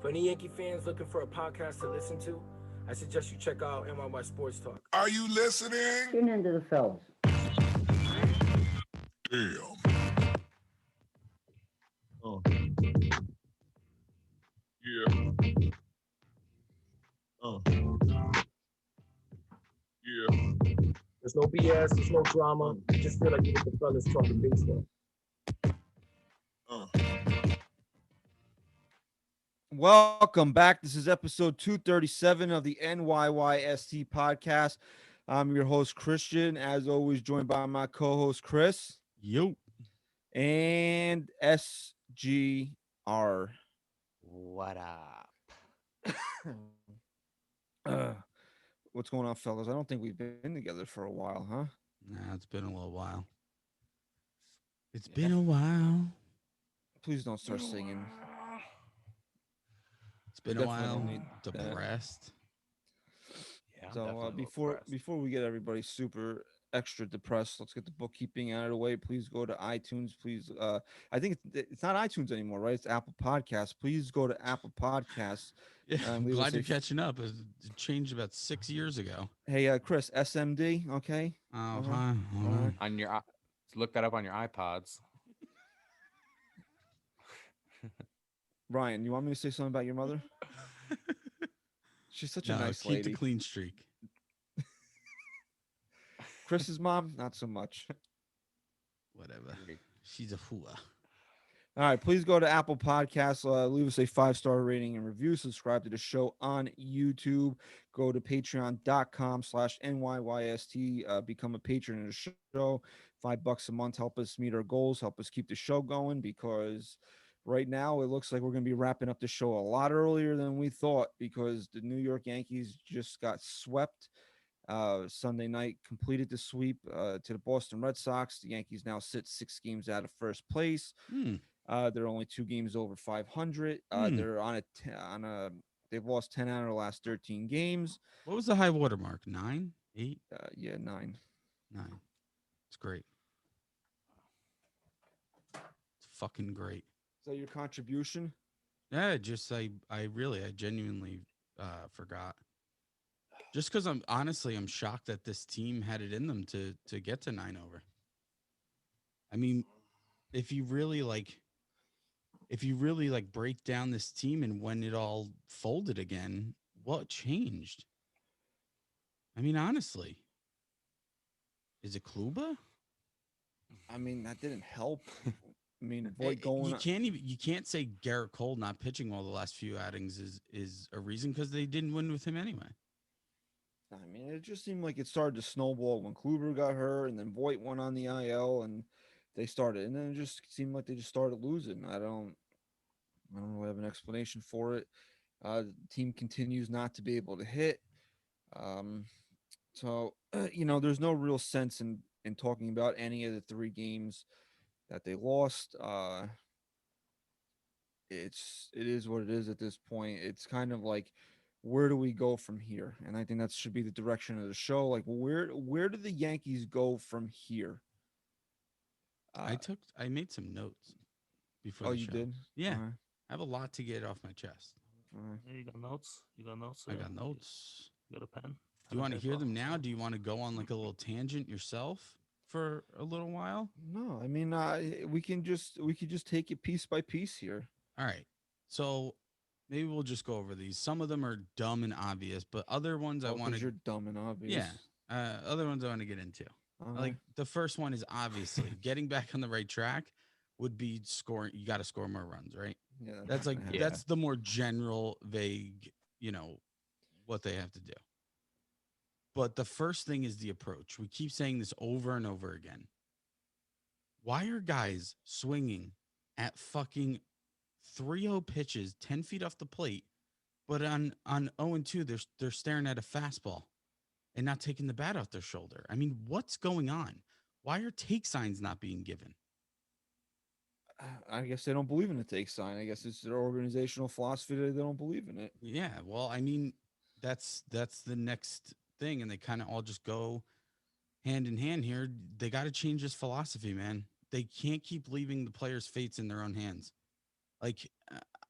For any Yankee fans looking for a podcast to listen to, I suggest you check out NYY Sports Talk. Are you listening? Tune into the fellas. Damn. Oh. Yeah. Oh. Yeah. There's no BS, there's no drama. You just feel like you're with the fellas talking baseball. Welcome back. This is episode 237 of the NYYST podcast. I'm your host, Christian, as always, joined by my co-host, Chris. Yo. And SGR. What up? What's going on, fellas? I don't think we've been together for a while, huh? Nah, it's been a little while. It's been a while. Please don't start singing. It's been a while. Definitely need Depressed. Yeah, I'm So definitely a little before depressed. we get everybody super extra depressed, let's get the bookkeeping out of the way. Please go to iTunes. Please, I think it's not iTunes anymore, right? It's Apple Podcasts. Please go to Apple Podcasts. Yeah, I'm leave us glad a you're catching up. It changed about 6 years ago. Hey, Chris, SMD, okay? Oh, Uh-huh. fine. All right. On your look that up on your iPods. Ryan, you want me to say something about your mother? She's such a No, nice keep lady. the clean streak. Chris's mom, not so much. Whatever. She's a hua. All right, please go to Apple Podcasts, leave us a 5-star rating and review. Subscribe to the show on YouTube. Go to patreon.com/NYYST. Become a patron of the show. $5 a month. Help us meet our goals. Help us keep the show going, because right now it looks like we're going to be wrapping up the show a lot earlier than we thought, because the New York Yankees just got swept. Sunday night completed the sweep to the Boston Red Sox. The Yankees now sit 6 games out of first place. They're only 2 games over 500. They're they've lost 10 out of the last 13 games. What was the high water mark? 9? 8? Yeah, 9. 9. It's great. It's fucking great. Is that your contribution? Yeah, just I genuinely forgot. Just because I'm shocked that this team had it in them to get to 9 over. I mean, if you really break down this team and when it all folded again, what changed? I mean, honestly, is it Kluber? I mean, that didn't help. I mean, Voit going. You can't say Garrett Cole not pitching well the last few outings is a reason, because they didn't win with him anyway. I mean, it just seemed like it started to snowball when Kluber got hurt, and then Voit went on the IL, and they started, and then it just seemed like they just started losing. I don't really have an explanation for it. The team continues not to be able to hit. There's no real sense in talking about any of the 3 games that they lost. It is what it is at this point. It's kind of like, where do we go from here? And I think that should be the direction of the show. Like, where do the Yankees go from here? I made some notes before. Oh, the you show. did? Yeah, All right. I have a lot to get off my chest. All right. Yeah, you got notes? You got notes? I got notes. You got a pen? Do you want to hear them now? Do you want to go on like a little tangent yourself for a little while? No, I mean, we could just take it piece by piece here. All right. So maybe we'll just go over these. Some of them are dumb and obvious, but other ones I want to. You're dumb and obvious. Yeah. Other ones I want to get into. Like the first one is obviously getting back on the right track would be scoring. You got to score more runs, right? Yeah, That's like gonna that's the more general, vague, what they have to do. But the first thing is the approach. We keep saying this over and over again. Why are guys swinging at fucking 3-0 pitches 10 feet off the plate, but on 0-2 they're staring at a fastball and not taking the bat off their shoulder? I mean, what's going on? Why are take signs not being given? I guess they don't believe in the take sign. I guess it's their organizational philosophy that they don't believe in it. Yeah, well, I mean, that's the next thing, and they kind of all just go hand in hand here. They got to change this philosophy, man. They can't keep leaving the players' fates in their own hands. Like,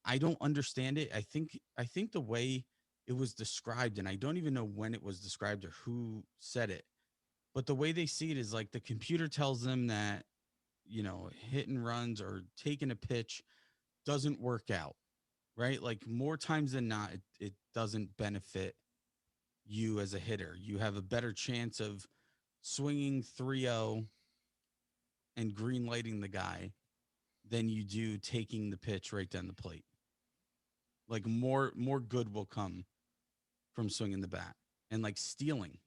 I don't understand it. I think the way it was described, and I don't even know when it was described or who said it, but the way they see it is like the computer tells them that, hit and runs or taking a pitch doesn't work out, right? Like more times than not, it doesn't benefit you as a hitter. You have a better chance of swinging 3-0 and green lighting the guy than you do taking the pitch right down the plate. Like more good will come from swinging the bat. And like stealing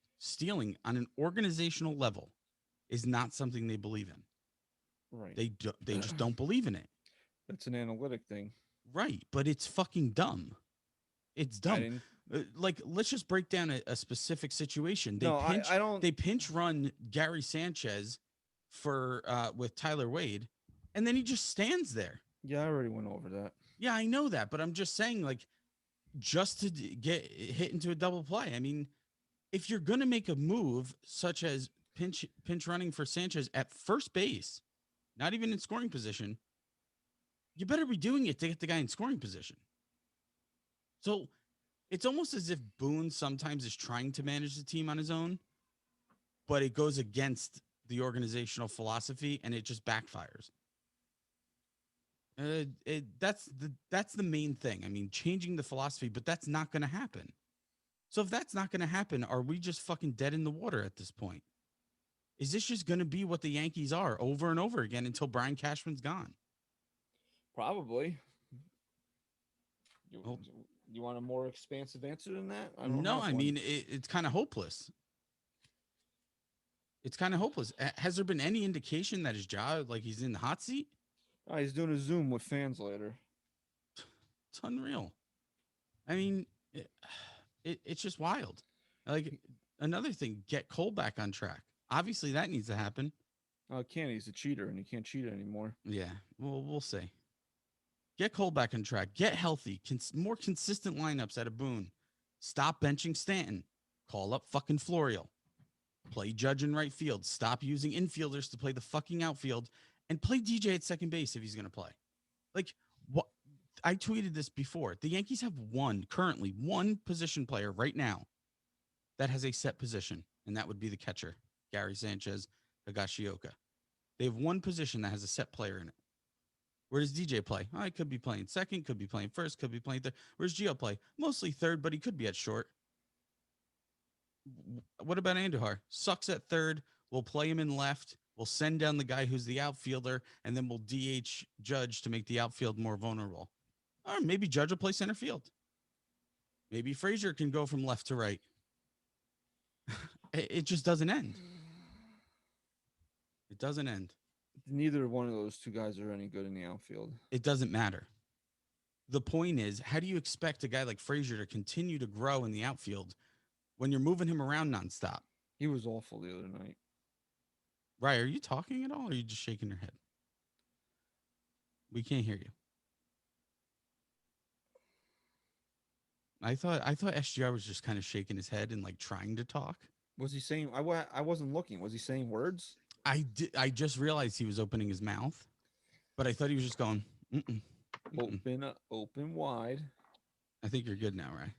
on an organizational level is not something they believe in. Right. They just don't believe in it. That's an analytic thing. Right, but it's fucking dumb. It's I dumb. didn't. Like, let's just break down a specific situation. No, I don't. They pinch run Gary Sanchez for with Tyler Wade, and then he just stands there. Yeah, I already went over that. Yeah, I know that, but I'm just saying, like, just to get hit into a double play. I mean, if you're gonna make a move such as pinch running for Sanchez at first base, not even in scoring position, you better be doing it to get the guy in scoring position. So it's almost as if Boone sometimes is trying to manage the team on his own, but it goes against the organizational philosophy and it just backfires. That's the main thing. I mean, changing the philosophy, but that's not going to happen. So if that's not going to happen, are we just fucking dead in the water at this point? Is this just going to be what the Yankees are over and over again until Brian Cashman's gone? Probably. Well, You want a more expansive answer than that? no, I mean, it's kind of hopeless. It's kind of hopeless. Has there been any indication that his job, like he's in the hot seat? Oh, he's doing a Zoom with fans later. It's unreal. I mean, it's just wild. Like, another thing, get Cole back on track. Obviously, that needs to happen. Oh, can't. He's a cheater, and he can't cheat anymore. Yeah, well, we'll see. Get Cole back on track. Get healthy. More consistent lineups at a Boone. Stop benching Stanton. Call up fucking Florial. Play Judge in right field. Stop using infielders to play the fucking outfield, and play DJ at second base if he's going to play. Like, what? I tweeted this before. The Yankees have currently one position player right now that has a set position, and that would be the catcher, Gary Sanchez, Higashioka. They have one position that has a set player in it. Where does DJ play? Oh, he could be playing second, could be playing first, could be playing third. Where's Gio play? Mostly third, but he could be at short. What about Andujar? Sucks at third. We'll play him in left. We'll send down the guy who's the outfielder, and then we'll DH Judge to make the outfield more vulnerable. Or maybe Judge will play center field. Maybe Frazier can go from left to right. It just doesn't end. It doesn't end. Neither one of those two guys are any good in the outfield. It doesn't matter. The point is, how do you expect a guy like Frazier to continue to grow in the outfield when you're moving him around nonstop? He was awful the other night. Right? Are you talking at all, or are you just shaking your head? We can't hear you. I thought SGR was just kind of shaking his head and like trying to talk. Was he saying? I wasn't looking. Was he saying words? I just realized he was opening his mouth, but I thought he was just going, mm-mm, mm-mm. Open wide. I think you're good now, right?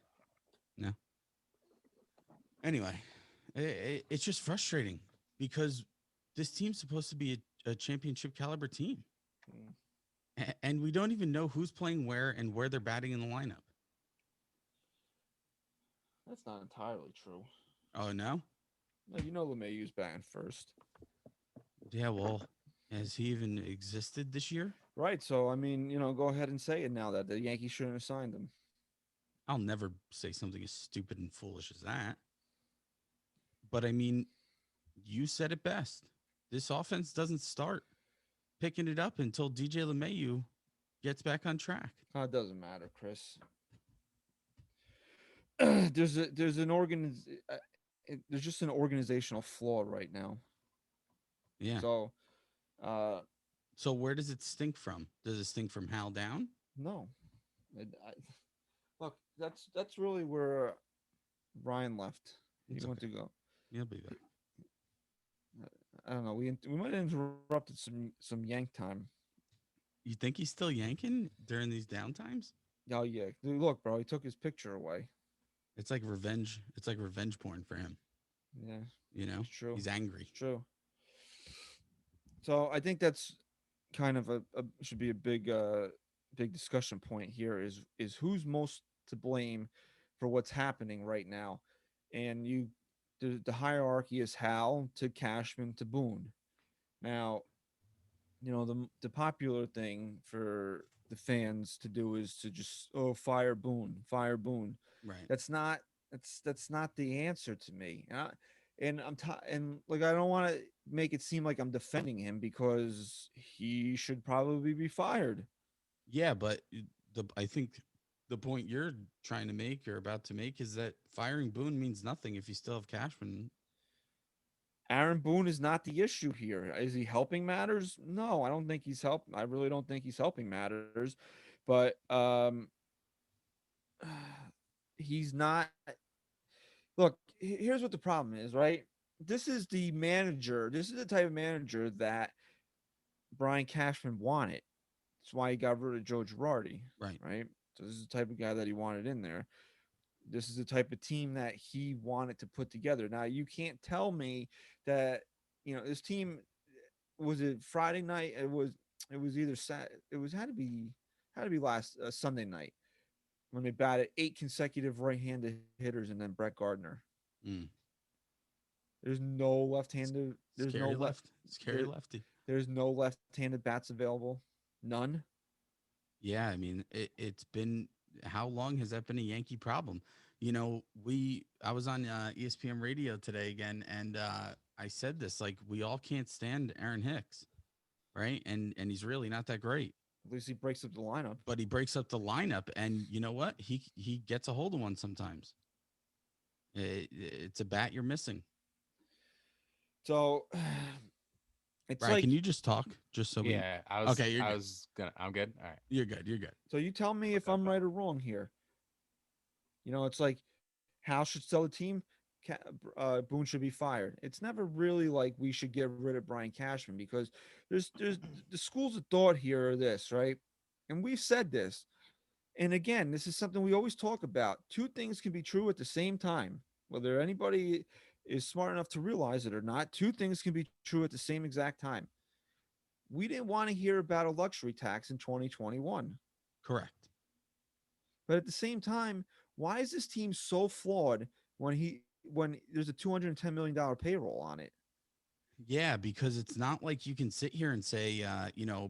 No. Anyway, it's just frustrating because this team's supposed to be a championship caliber team. And we don't even know who's playing where and where they're batting in the lineup. That's not entirely true. Oh, no? No, you know LeMahieu's batting first. Yeah, well, has he even existed this year? Right. So, I mean, go ahead and say it now that the Yankees shouldn't have signed him. I'll never say something as stupid and foolish as that. But, I mean, you said it best. This offense doesn't start picking it up until DJ LeMahieu gets back on track. It doesn't matter, Chris. There's just an organizational flaw right now. Yeah. So where does it stink from? Does it stink from Hal down? No. Look, that's really where Ryan left. He went to go. He'll be back. I don't know. We might have interrupted some Yank time. You think he's still yanking during these downtimes? Oh yeah, dude, look, bro, he took his picture away. It's like revenge. It's like revenge porn for him. Yeah, You know, it's true. he's angry. It's true. So I think that's kind of a should be a big discussion point here is who's most to blame for what's happening right now. And the hierarchy is Hal to Cashman to Boone. Now, the popular thing for the fans to do is to just fire Boone, fire Boone. Right. That's not that's not the answer to me. And and like I don't want to make it seem like I'm defending him because he should probably be fired. Yeah, but I think the point you're trying to make or about to make is that firing Boone means nothing if you still have Cashman. Aaron Boone is not the issue here. Is he helping matters? No, I don't think he's helping. I really don't think he's helping matters. But he's not. Look, here's what the problem is, right? This is the manager. This is the type of manager that Brian Cashman wanted. That's why he got rid of Joe Girardi, Right. right? So this is the type of guy that he wanted in there. This is the type of team that he wanted to put together. Now you can't tell me that this team was it Friday night. It was either it was had to be last Sunday night when they batted 8 consecutive right-handed hitters and then Brett Gardner. Mm. There's no left-handed. There's no Scary left. scary There, lefty. there's no left-handed bats available. None. Yeah, I mean, it's been how long has that been a Yankee problem? I was on ESPN radio today again, and I said this like we all can't stand Aaron Hicks, right? And he's really not that great, At least he breaks up the lineup. but he breaks up the lineup, and you know what? He gets a hold of one sometimes. It's a bat you're missing. So it's Right? Can like you just talk? Just so we. Yeah, Okay, you're good. I'm good. All right. You're good. You're good. so you tell me if Okay, I'm okay. right or wrong here. It's like Hal should sell the team. Boone should be fired. It's never really like we should get rid of Brian Cashman because there's the schools of thought here are this, right? And we've said this. And again, this is something we always talk about. Two things can be true at the same time. Whether anybody is smart enough to realize it or not, two things can be true at the same exact time. We didn't want to hear about a luxury tax in 2021. Correct. But at the same time, why is this team so flawed when there's a $210 million payroll on it? Yeah, because it's not like you can sit here and say,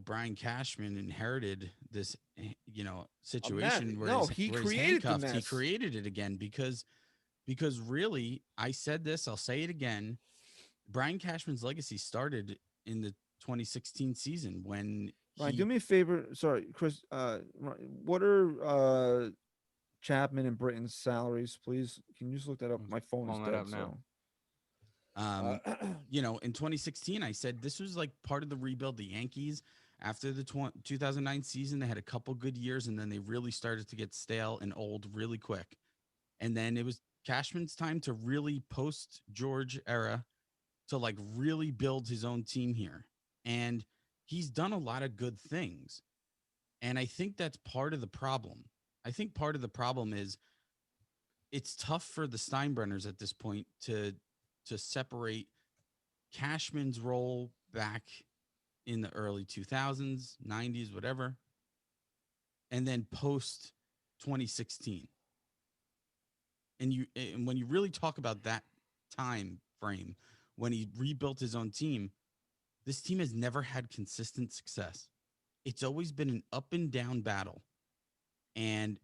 Brian Cashman inherited this, A mess. situation No, he where he's created the handcuffed. He mess. created it again because really, I said this, I'll say it again. Brian Cashman's legacy started in the 2016 season when Ryan, do he me a favor. Sorry, Chris. What are Chapman and Britton's salaries, please? Can you just look that up? I'm My phone is pulling that dead. up now. Um, So, in 2016, I said this was like part of the rebuild. The Yankees, after the 2009 season, they had a couple good years, and then they really started to get stale and old really quick. And then it was Cashman's time to really post George era to like really build his own team here. And he's done a lot of good things. And I think that's part of the problem. I think part of the problem is it's tough for the Steinbrenners at this point to separate Cashman's role back in the early 2000s, 90s, whatever, and then post 2016. And when you really talk about that time frame when he rebuilt his own team, this team has never had consistent success. It's always been an up and down battle, and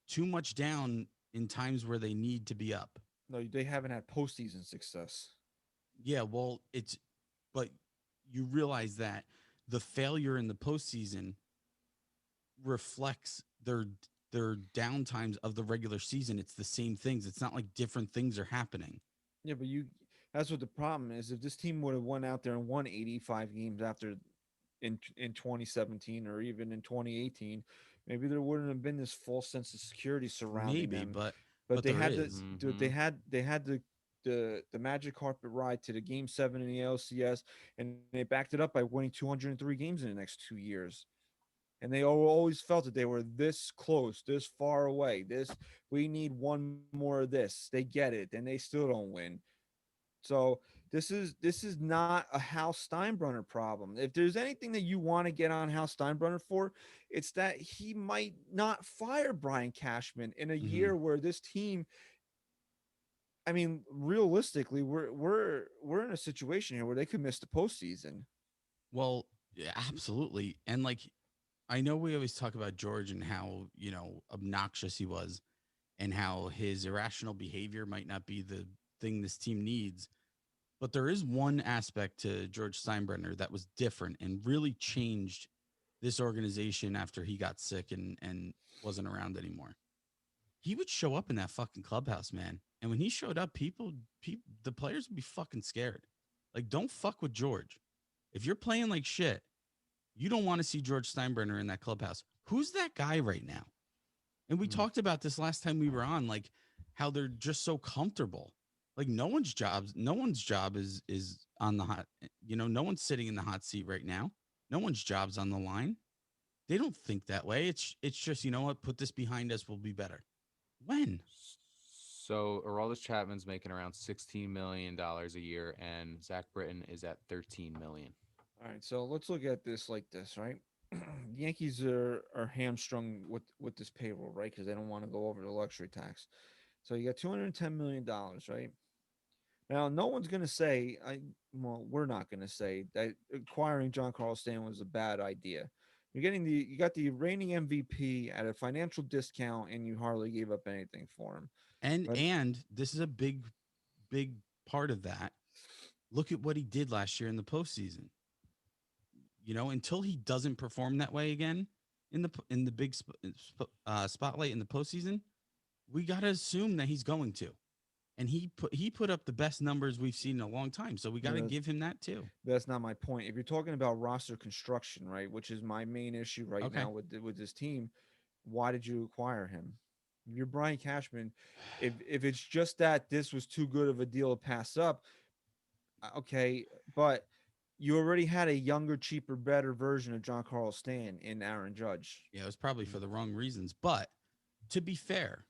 too much down in times where they need to be up. no, they haven't had postseason success. Yeah, well, but you realize that the failure in the postseason reflects their downtimes of the regular season. It's the same things. It's not like different things are happening. Yeah, but that's what the problem is. If this team would have went out there and won 85 games after in 2017 or even in 2018, maybe there wouldn't have been this false sense of security surrounding Maybe, them. but But they there had to is. do. They had to the magic carpet ride to the Game 7 in the LCS, and they backed it up by winning 203 games in the next 2 years. And they always felt that they were this close, this far away. We need one more of this. They get it, and they still don't win. So this is not a Hal Steinbrenner problem. If there's anything that you want to get on Hal Steinbrenner for, it's that he might not fire Brian Cashman in a Mhm. year where this team. I mean, realistically, we're in a situation here where they could miss the postseason. Well, yeah, absolutely. And like, I know we always talk about George and how, obnoxious he was and how his irrational behavior might not be the thing this team needs. But there is one aspect to George Steinbrenner that was different and really changed this organization after he got sick and wasn't around anymore. He would show up in that fucking clubhouse, man. And when he showed up, the players would be fucking scared. Like, don't fuck with George. If you're playing like shit, you don't want to see George Steinbrenner in that clubhouse. Who's that guy right now? And we talked about this last time we were on, like how they're just so comfortable. Like no one's job is on the hot, no one's sitting in the hot seat right now. No one's job's on the line. They don't think that way. It's just, you know what, put this behind us, we'll be better. When? So Aroldis Chapman's making around $16 million a year, and Zach Britton is at 13 million. All right, so let's look at this like this, right? The Yankees are hamstrung with this payroll, right? Because they don't want to go over the luxury tax. So you got $210 million, right? Now, no one's going to say, well, we're not going to say that acquiring John Carl Stanton was a bad idea. You got the reigning MVP at a financial discount, and you hardly gave up anything for him. And But and this is a big part of that. Look at what he did last year in the postseason. Until he doesn't perform that way again in the big spotlight in the postseason, we got to assume that he's going to. And he put up the best numbers we've seen in a long time, so we got to give him that too. That's not my point. If you're talking about roster construction, right, which is my main issue right Okay. now with this team, why did you acquire him? You're Brian Cashman. If it's just that this was too good of a deal to pass up, okay, but you already had a younger, cheaper, better version of John Carlos Stanton in Aaron Judge. Yeah, it was probably for the wrong reasons. But to be fair,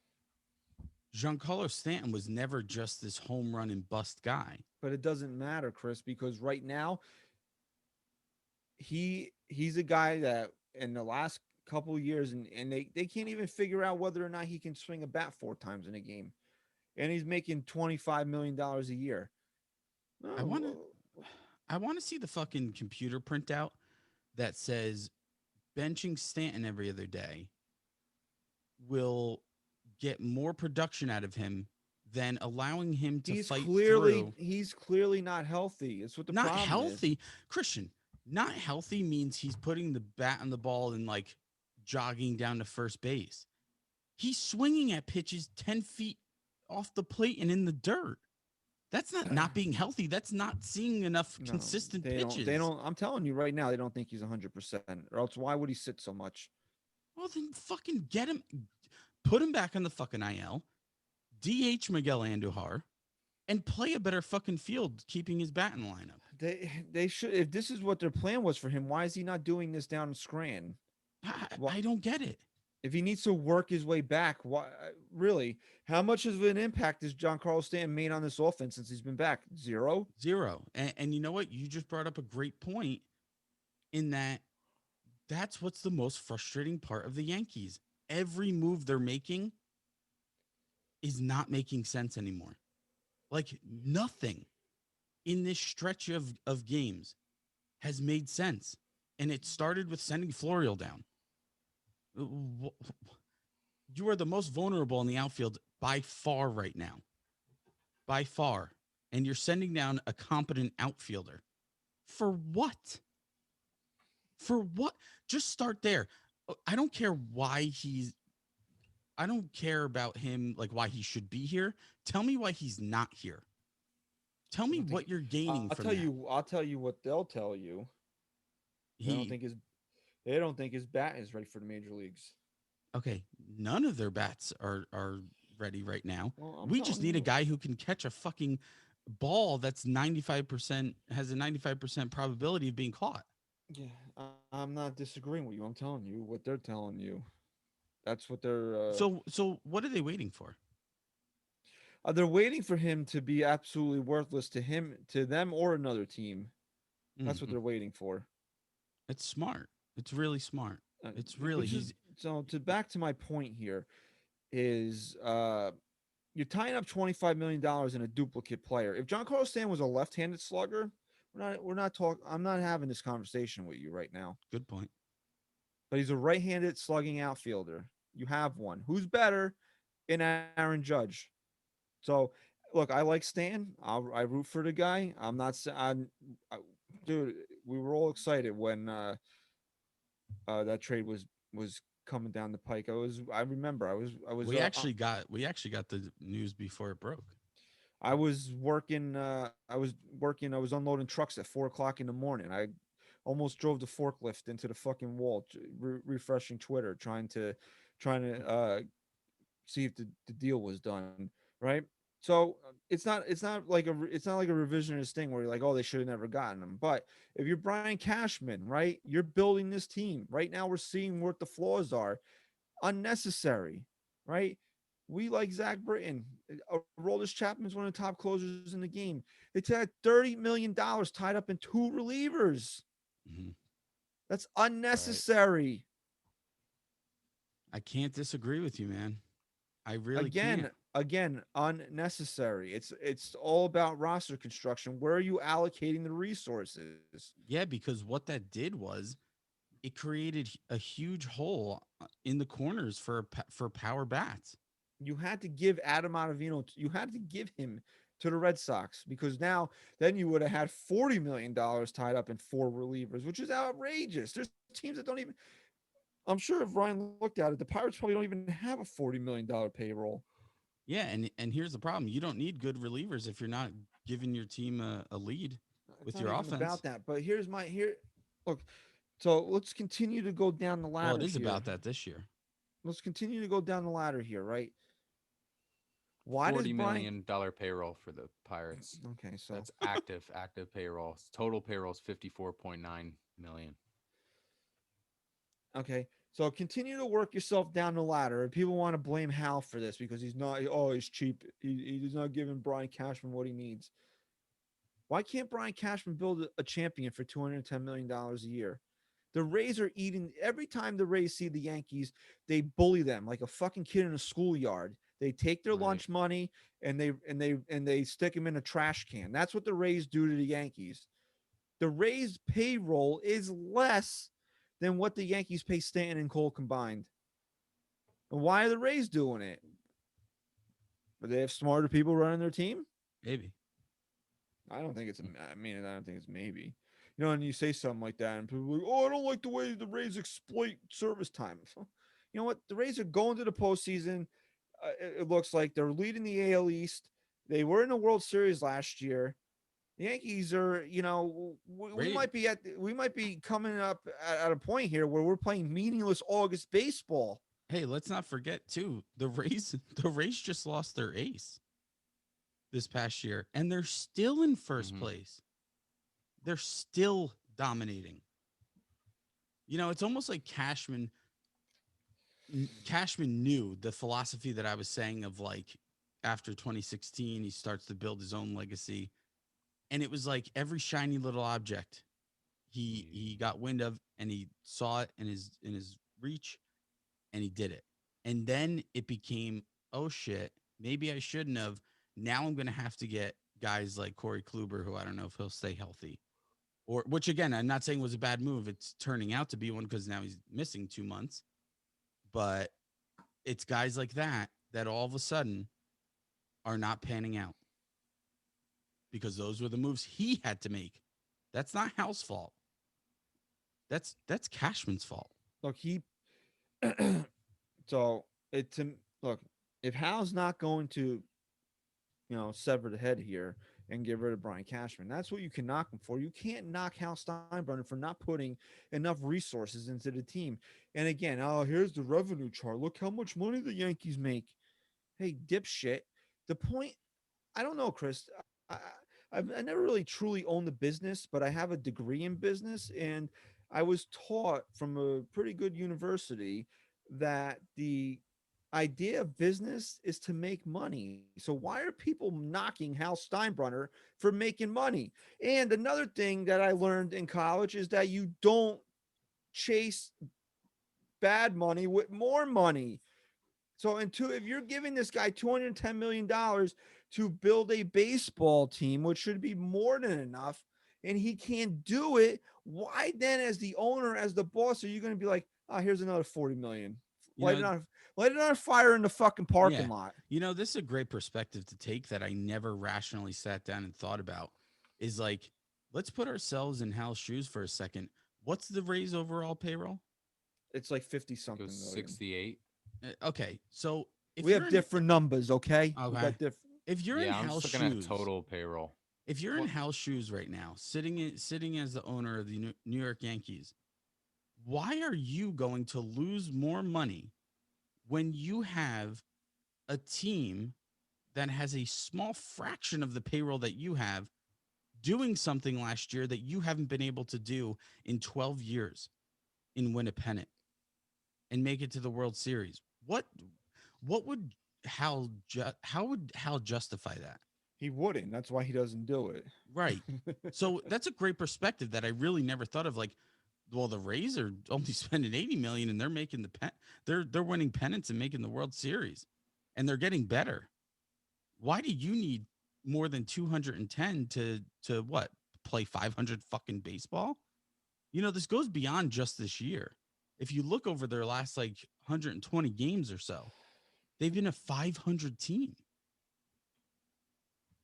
Giancarlo Stanton was never just this home run and bust guy. But it doesn't matter, Chris, because right now he's a guy that in the last couple of years and they can't even figure out whether or not he can swing a bat 4 times in a game. And he's making $25 million a year. I want to see the fucking computer printout that says benching Stanton every other day will get more production out of him than allowing him to fight through. He's clearly not healthy. That's what the Not problem healthy. is. Christian, not healthy means he's putting the bat on the ball and like jogging down to first base. He's swinging at pitches 10 feet off the plate and in the dirt. That's not being healthy. That's not seeing enough consistent pitches. They don't. I'm telling you right now, they don't think he's 100%. Or else, why would he sit so much? Well, then fucking get him, put him back on the fucking IL, DH Miguel Andujar, and play a better fucking field, keeping his bat in the lineup. They should. If this is what their plan was for him, why is he not doing this down in Scranton? I don't get it. If he needs to work his way back, why? Really, how much of an impact has John Carlos Stanton made on this offense since he's been back? Zero. And you know what? You just brought up a great point in that's what's the most frustrating part of the Yankees. Every move they're making is not making sense anymore. Like nothing in this stretch of games has made sense. And it started with sending Florial down. You are the most vulnerable in the outfield by far right now. By far. And you're sending down a competent outfielder. For what? For what? Just start there. I don't care I don't care about him, like why he should be here. Tell me why he's not here. Tell me what you're gaining from that. I'll tell you what they'll tell you. They don't think his bat is ready for the major leagues. Okay, none of their bats are ready right now. Well, I'm We just telling need a you. guy who can catch a fucking ball that's 95% has a 95% probability of being caught. Yeah, I'm not disagreeing with you. I'm telling you what they're telling you. That's what they're. So what are they waiting for? They're waiting for him to be absolutely worthless to him, to them, or another team. That's what Mhm. they're waiting for. It's smart. It's really smart. It's really Which is he's so. To back to my point here is, you're tying up $25 million in a duplicate player. If John Carlos Stanton was a left-handed slugger, we're not talking. I'm not having this conversation with you right now. good point. But he's a right-handed slugging outfielder. You have one. Who's better in Aaron Judge? So, look, I like Stan. I root for the guy. I'm not. I, dude. We were all excited when that trade was coming down the pike. I was. I remember. We actually got the news before it broke. I was working. I was working. I was unloading trucks at 4 o'clock in the morning. I almost drove the forklift into the fucking wall, refreshing Twitter, trying to see if the deal was done, right? So it's not like a revisionist thing where you're like, oh, they should have never gotten him. But if you're Brian Cashman, right, you're building this team right now. We're seeing what the flaws are. Unnecessary, right? We like Zach Britton. Aroldis Chapman's one of the top closers in the game. It's had $30 million tied up in two relievers. Mhm. That's Right. unnecessary. I can't disagree with you, man. I really Again, can't. again, unnecessary. It's all about roster construction. Where are you allocating the resources? Yeah, because what that did was it created a huge hole in the corners for power bats. You had to give Adam Ottavino. You had to give him to the Red Sox because now then you would have had $40 million tied up in four relievers, which is outrageous. There's teams that don't even. I'm sure if Ryan looked at it, the Pirates probably don't even have a $40 million payroll. Yeah, and here's the problem: you don't need good relievers if you're not giving your team a lead It's with not your even offense. about that. But here's my here. Look, so let's continue to go down the Well, it ladder is here. about that this year. Let's continue to go down the ladder here, right? Why does Brian? $40 million payroll for the Pirates. Okay, so That's active payroll. Total payroll is 54.9 million. okay, so continue to work yourself down the ladder. People want to blame Hal for this because he's not. Oh, he's cheap. He's not giving Brian Cashman what he needs. Why can't Brian Cashman build a champion for $210 million a year? The Rays are eating every time the Rays see the Yankees, they bully them like a fucking kid in a schoolyard. They take their Right. lunch money and they stick them in a trash can. That's what the Rays do to the Yankees. The Rays payroll is less than what the Yankees pay Stanton and Cole combined. And why are the Rays doing it? But they have smarter people running their team? Maybe. I don't think it's. I mean, I don't think it's maybe. You know, and you say something like that, and people are like, "Oh, I don't like the way the Rays exploit service time." You know what? The Rays are going to the postseason. It looks like they're leading the AL East. They were in the World Series last year. The Yankees are, we Ray, might be coming up at a point here where we're playing meaningless August baseball. hey, let's not forget too. The Rays the Rays just lost their ace this past year and they're still in first Hmm. place. They're still dominating. You know, it's almost like Cashman knew the philosophy that I was saying of like after 2016 he starts to build his own legacy, and it was like every shiny little object he got wind of and he saw it in his reach and he did it. And then it became, oh shit, maybe I shouldn't have. Now I'm going to have to get guys like Corey Kluber, who I don't know if he'll stay healthy. Or, which again, I'm not saying was a bad move. It's turning out to be one because now he's missing 2 months. But it's guys like that that all of a sudden are not panning out because those were the moves he had to make. That's not Hal's fault. That's Cashman's fault. Look, he so it's look, if Hal's not going to, sever the head here and get rid of Brian Cashman, that's what you can knock him for. You can't knock Hal Steinbrenner for not putting enough resources into the team. And again, oh, here's the revenue chart. Look how much money the Yankees make. hey, dipshit. The point, I don't know, Chris. I never really truly owned the business, but I have a degree in business, and I was taught from a pretty good university that the idea of business is to make money. So why are people knocking Hal Steinbrenner for making money? And another thing that I learned in college is that you don't chase bad money with more money. So, if you're giving this guy $210 million to build a baseball team, which should be more than enough, and he can't do it, why then, as the owner, as the boss, are you going to be like, oh, here's another 40 million? You Light it know, on, light it on fire in the fucking parking yeah. lot. This is a great perspective to take that I never rationally sat down and thought about. Is like, let's put ourselves in Hal's shoes for a second. What's the Rays overall payroll? It's like 50 It was something million. 68. Okay, so if We you're have in, different numbers, okay? We okay, got different. if you're in Yeah, I'm Hal's just looking at shoes, total payroll. if you're in What? Hal's shoes right now, sitting as the owner of the New York Yankees, why are you going to lose more money when you have a team that has a small fraction of the payroll that you have doing something last year that you haven't been able to do in 12 years in win a pennant and make it to the World Series? What would how would Hal justify that? He wouldn't. That's why he doesn't do it. Right. So that's a great perspective that I really never thought of. Like, well, the Rays are only spending 80 million and they're making they're winning pennants and making the World Series and they're getting better. Why do you need more than 210 to what? Play 500 fucking baseball? This goes beyond just this year. If you look over their last like 120 games or so, they've been a 500 team.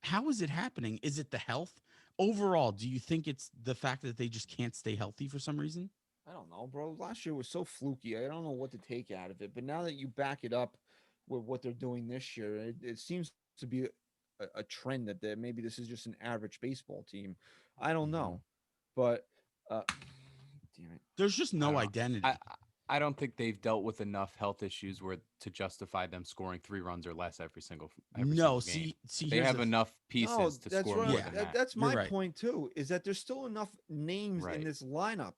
How is it happening? Is it the health? Overall, do you think it's the fact that they just can't stay healthy for some reason? I don't know, bro. Last year was so fluky. I don't know what to take out of it. But now that you back it up with what they're doing this year, it seems to be a trend that maybe this is just an average baseball team. I don't Mhm. know, but uh, damn it. There's just I no don't know. identity. I don't think they've dealt with enough health issues where to justify them scoring 3 runs or less every No, single game. see, They here's have the enough No, pieces to that's score right. more yeah, than that. That's you're my right. point too. Is that there's still enough names in Right. this lineup.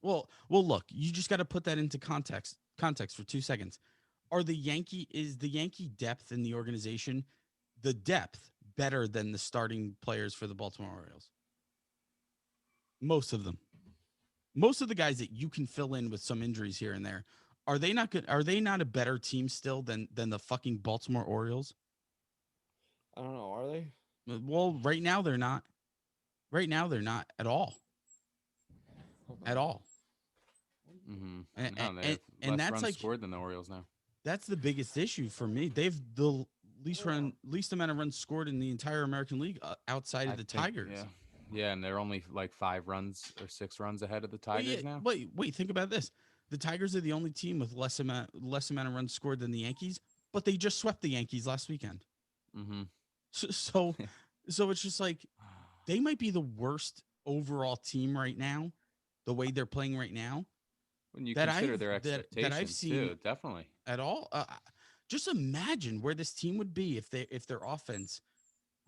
Well, look, you just got to put that into context for 2 seconds. Is the Yankee depth in the organization the depth better than the starting players for the Baltimore Orioles? Most of them. Most of the guys that you can fill in with some injuries here and there, are they not good? Are they not a better team still than the fucking Baltimore Orioles? I don't know. Are they? Well, right now they're not. Right now they're not at all. Hold At on. all. Mm-hmm. And No, they and, have and less that's runs like scored than the Orioles now. that's the biggest issue for me. They've the least amount of runs scored in the entire American League outside of I the think, Tigers. yeah. Yeah, and they're only like 5 runs or 6 runs ahead of the Well, yeah, Tigers now. wait. Think about this: the Tigers are the only team with less amount of runs scored than the Yankees, but they just swept the Yankees last weekend. Mm-hmm. So, so, so it's just like they might be the worst overall team right now, the way they're playing right now When you that consider I've their that I've expectations seen too, definitely. at all. Just imagine where this team would be if their offense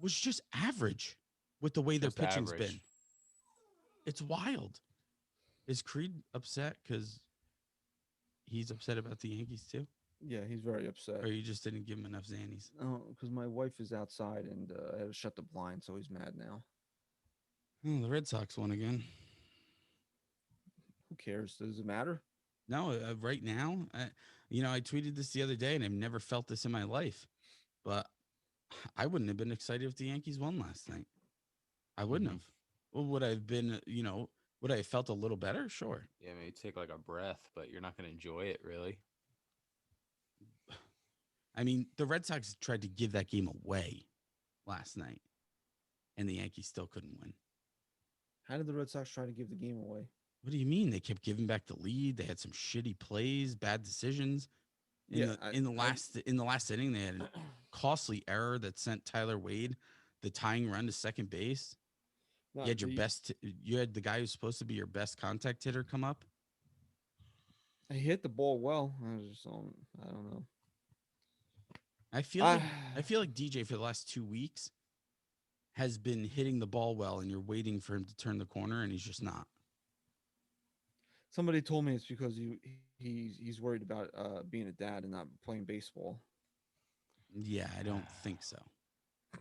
was just average with the way their Just pitching's been. average. It's wild. Is Creed upset because he's upset about the Yankees too, Yeah, he's very upset. or you just didn't give him enough Xannies? Oh, because my wife is outside and I had to shut the blind, so he's mad now. Oh, the Red Sox won again. Who cares? Does it matter? No, right now, I tweeted this the other day, and I've never felt this in my life. But I wouldn't have been excited if the Yankees won last night. I wouldn't Mhm. have. Well, would I have been? Would I have felt a little better? Sure. Yeah, maybe take like a breath, but you're not going to enjoy it really. I mean, the Red Sox tried to give that game away last night, and the Yankees still couldn't win. How did the Red Sox try to give the game away? What do you mean? They kept giving back the lead. They had some shitty plays, bad decisions. Yeah, In the last inning, they had a costly error that sent Tyler Wade the tying run to second base. no, You had you had the guy who's supposed to be your best contact hitter come up. he hit the ball well. I don't know. I feel I like DJ for the last 2 weeks has been hitting the ball well, and you're waiting for him to turn the corner, and he's just not. Somebody told me it's because he's worried about being a dad and not playing baseball. Yeah, I don't think so.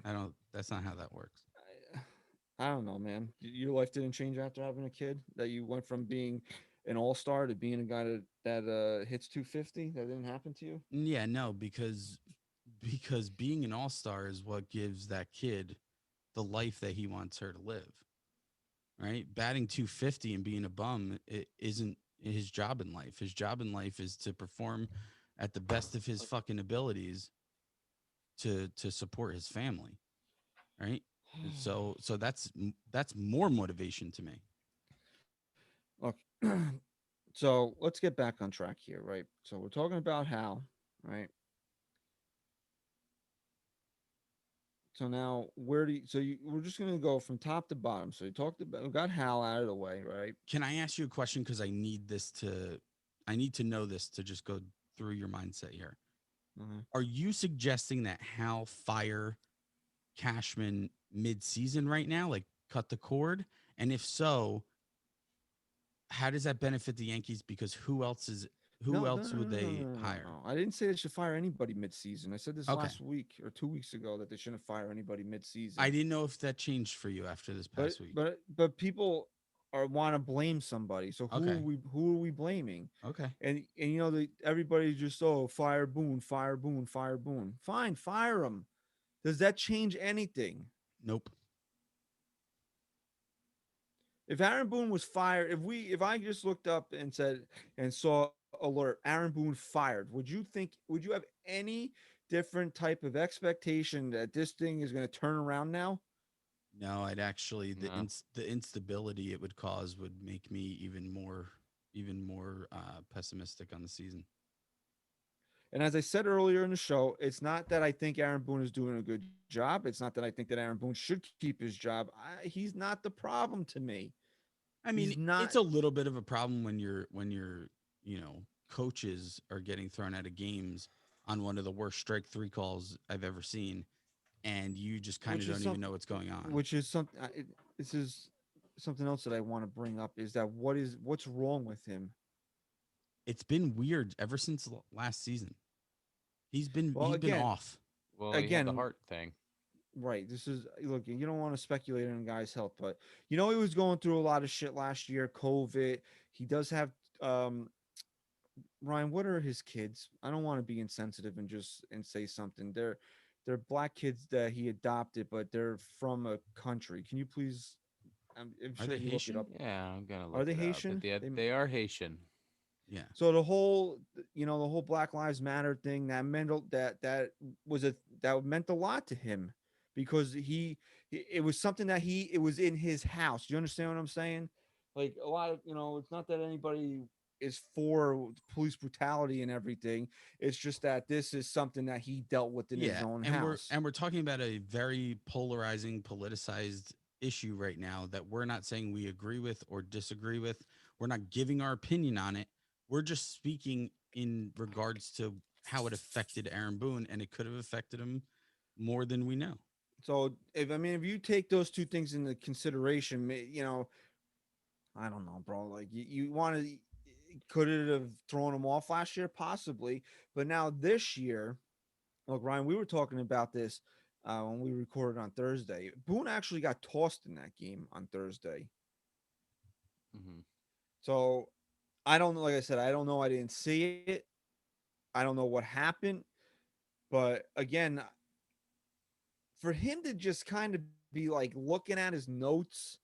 I don't. That's not how that works. I don't know, man. Your life didn't change after having a kid. That you went from being an all-star to being a guy that hits 250. That didn't happen to you. Yeah, no, because being an all-star is what gives that kid the life that he wants her to live. Right? Batting 250 and being a bum, it isn't his job in life. His job in life is to perform at the best of his fucking abilities to support his family, right? So that's more motivation to me. Look, so let's get back on track here, right? So we're talking about Hal, right? So now, where do you, so you, we're just gonna go from top to bottom. So you talked about we got Hal out of the way, right? Can I ask you a question, because I need to know this to just go through your mindset here. Uh-huh. Are you suggesting that Hal fire Cashman mid-season right now, like cut the cord? And if so, how does that benefit the Yankees? Because who No, no, else no, would no, no, they no, no, hire? no. I didn't say they should fire anybody mid-season. I said this Okay. last week or 2 weeks ago that they shouldn't fire anybody I mid-season. didn't know if that changed for you after this But past week. but people are want to blame somebody. So Okay. who are we blaming? Okay. And you know everybody just fire Boone, fire Boone, fire Boone. Fine, fire him. Does that change anything? Nope. If Aaron Boone was fired, if I just looked up and said and saw alert Aaron Boone fired, would you have any different type of expectation that this thing is going to turn around now? No, I'd actually No. the instability it would cause would make me even more pessimistic on the season. And as I said earlier in the show, it's not that I think Aaron Boone is doing a good job. It's not that I think that Aaron Boone should keep his job. He's not the problem to me. I He's mean, not. it's a little bit of a problem when coaches are getting thrown out of games on one of the worst strike three calls I've ever seen, and you just kind of which is don't even some, know what's going on. which is something. This is something else that I want to bring up is that what's wrong with him? It's been weird ever since last season. Well, he's been off. Well, he had the again, heart thing. right. This is look. You don't want to speculate on a guy's health, but you know he was going through a lot of shit last year. COVID. He does have um Ryan, what are his kids? I don't want to be insensitive and say something. They're black kids that he adopted, but they're from a country. Can you please? I'm Are sure they you look it Haitian? up. Yeah, I'm gonna Are look they it up. But Haitian? they are Haitian. Yeah. So the whole Black Lives Matter thing that meant a lot to him because it was something that it was in his house. Do you understand what I'm saying? Like a lot of it's not that anybody is for police brutality and everything. It's just that this is something that he dealt with in his Yeah, own and house. we're talking about a very polarizing, politicized issue right now that we're not saying we agree with or disagree with. We're not giving our opinion on it. We're just speaking in regards to how it affected Aaron Boone, and it could have affected him more than we know. So if you take those two things into consideration, I don't know, bro. Like you want to, could it have thrown him off last year? Possibly, but now this year, look, Ryan, we were talking about this when we recorded on Thursday. Boone actually got tossed in that game on Thursday. Hmm. So I don't know. Like I said, I don't know. I didn't see it. I don't know what happened. But again, for him to just kind of be like looking at his notes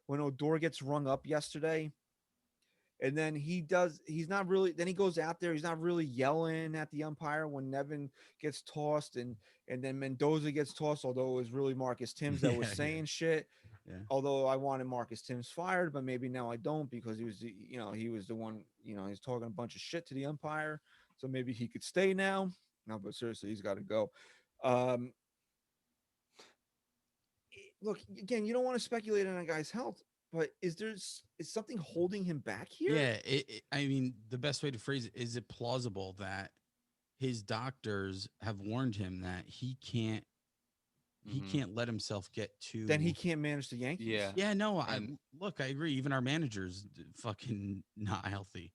when Odor gets rung up yesterday, and then he's not really, then he goes out there, he's not really yelling at the umpire when Nevin gets tossed and then Mendoza gets tossed, although it was really Marcus Timms that was Yeah, yeah, saying shit. yeah. Although I wanted Marcus Timms fired, but maybe now I don't because he was the one, he's talking a bunch of shit to the umpire. So maybe he could stay now. No, but seriously, he's got to go. Um, Look, again, you don't want to speculate on a guy's health, but is something holding him back here? Yeah, I mean, the best way to phrase it, is it plausible that his doctors have warned him that he Mhm. can't let himself get Then he too. can't manage the Yankees. Yeah. Yeah, no, And look, I agree. Even our managers fucking not healthy.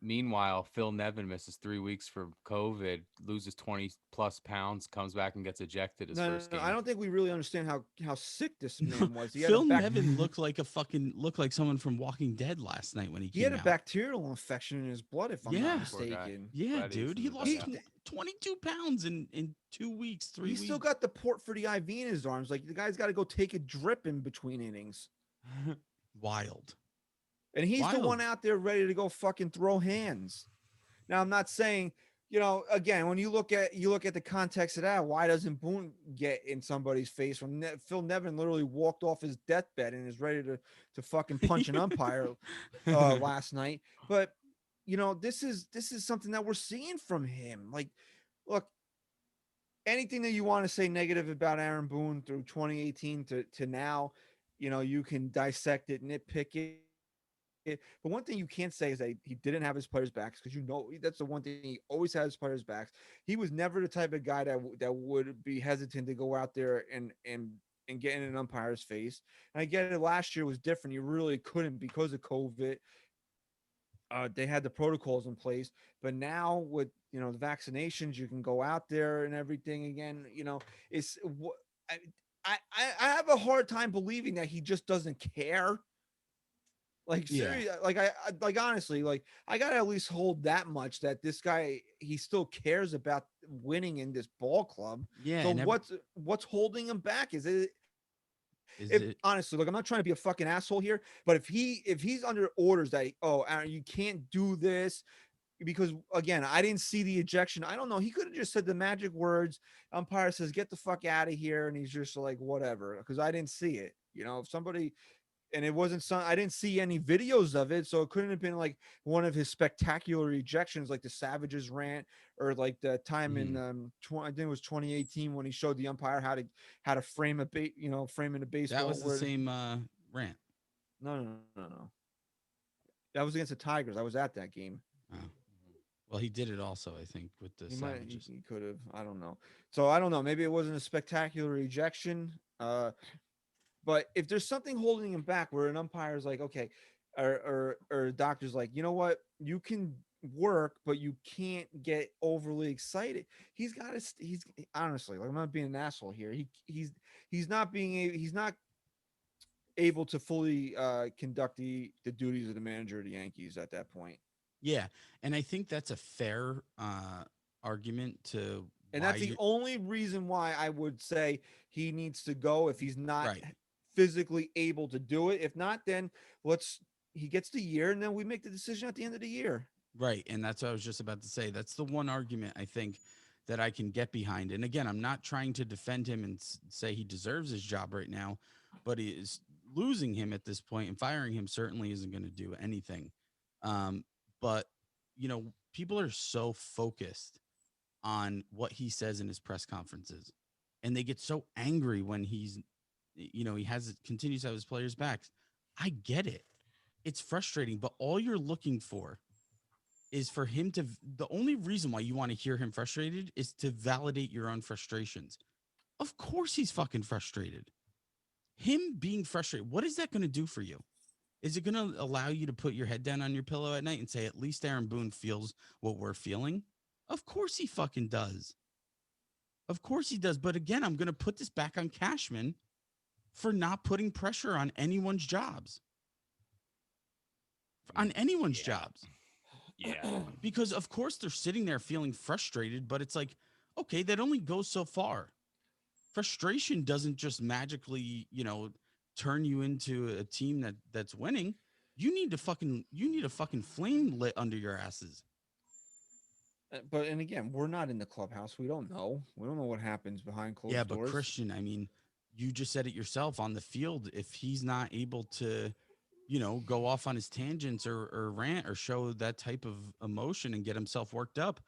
meanwhile, Phil Nevin misses 3 weeks for COVID, loses 20+ pounds, comes back and gets ejected his No, first no, I game. don't think we really understand how sick this No, man was. He had a Phil back Nevin looked like someone from Walking Dead last night when he he had came a out. bacterial infection in his blood, if I'm not Yeah. Poor guy. mistaken. Yeah, Glad he's dude, in he the lost dugout. 22 pounds in 2 weeks, He 3 weeks. still got the port for the IV in his arms. Like the guy's got to go take a drip in between innings. Wild. And he's the one Wild. out there ready to go fucking throw hands. Now I'm not saying, again, when you look at the context of that, why doesn't Boone get in somebody's face when Phil Nevin literally walked off his deathbed and is ready to fucking punch an umpire last night? But this is something that we're seeing from him. Like, look, anything that you want to say negative about Aaron Boone through 2018 to now, you can dissect it, nitpick it. But one thing you can't say is that he didn't have his players' backs, because that's the one thing he always had his players' backs. He was never the type of guy that would be hesitant to go out there and get in an umpire's face. And I get it. Last year was different. You really couldn't because of COVID. They had the protocols in place, but now with the vaccinations, you can go out there and everything again. It's what I, I have a hard time believing that he just doesn't care. Like Yeah. seriously, like honestly, like I gotta at least hold that much that this guy, he still cares about winning in this ball club. Yeah, So and what's holding him back? Is it, is if it honestly, look, I'm not trying to be a fucking asshole here, but if he's under orders that, oh, Aaron, you can't do this, because again, I didn't see the ejection. I don't know. He could have just said the magic words. Umpire says, "Get the fuck out of here," and he's just like, whatever, because I didn't see it. If somebody, and it wasn't some, I didn't see any videos of it, so it couldn't have been like one of his spectacular ejections, like the Savages rant, or like the time in I think it was 2018 when he showed the umpire how to frame frame in a that baseball. was the same rant. No. That was against the Tigers. I was at that game. Oh. Well, he did it also, I think, with the He Savages. could have. I don't know. So I don't know. Maybe it wasn't a spectacular ejection. But if there's something holding him back, where an umpire is like, okay, or a doctor's like, you know what, you can work, but you can't get overly excited. He's got to. He's honestly, like, I'm not being an asshole here. He's not he's not able to fully conduct the duties of the manager of the Yankees at that point. Yeah, and I think that's a fair argument to And why that's the you only reason why I would say he needs to go, if he's not right. physically able to do it. If not, then he gets the year, and then we make the decision at the end of the year. Right. And that's what I was just about to say. That's the one argument I think that I can get behind. And again, I'm not trying to defend him and say he deserves his job right now, but he is losing him at this point, and firing him certainly isn't going to do anything. But, people are so focused on what he says in his press conferences, and they get so angry when he continues to have his players' backs. I get it. It's frustrating, but all you're looking for is for him to, the only reason why you want to hear him frustrated is to validate your own frustrations. Of course he's fucking frustrated. Him being frustrated, what is that going to do for you? Is it going to allow you to put your head down on your pillow at night and say, at least Aaron Boone feels what we're feeling? Of course he fucking does. Of course he does. But again, I'm going to put this back on Cashman for not putting pressure on anyone's jobs. On anyone's jobs. Yeah. Because of course they're sitting there feeling frustrated, but it's like, okay, that only goes so far. Frustration doesn't just magically, turn you into a team that's winning. You need a fucking flame lit under your asses. But and again, we're not in the clubhouse. We don't know. We don't know what happens behind closed Yeah, but doors. Christian, I mean, you just said it yourself on the field. If he's not able to, go off on his tangents or rant or show that type of emotion and get himself worked up,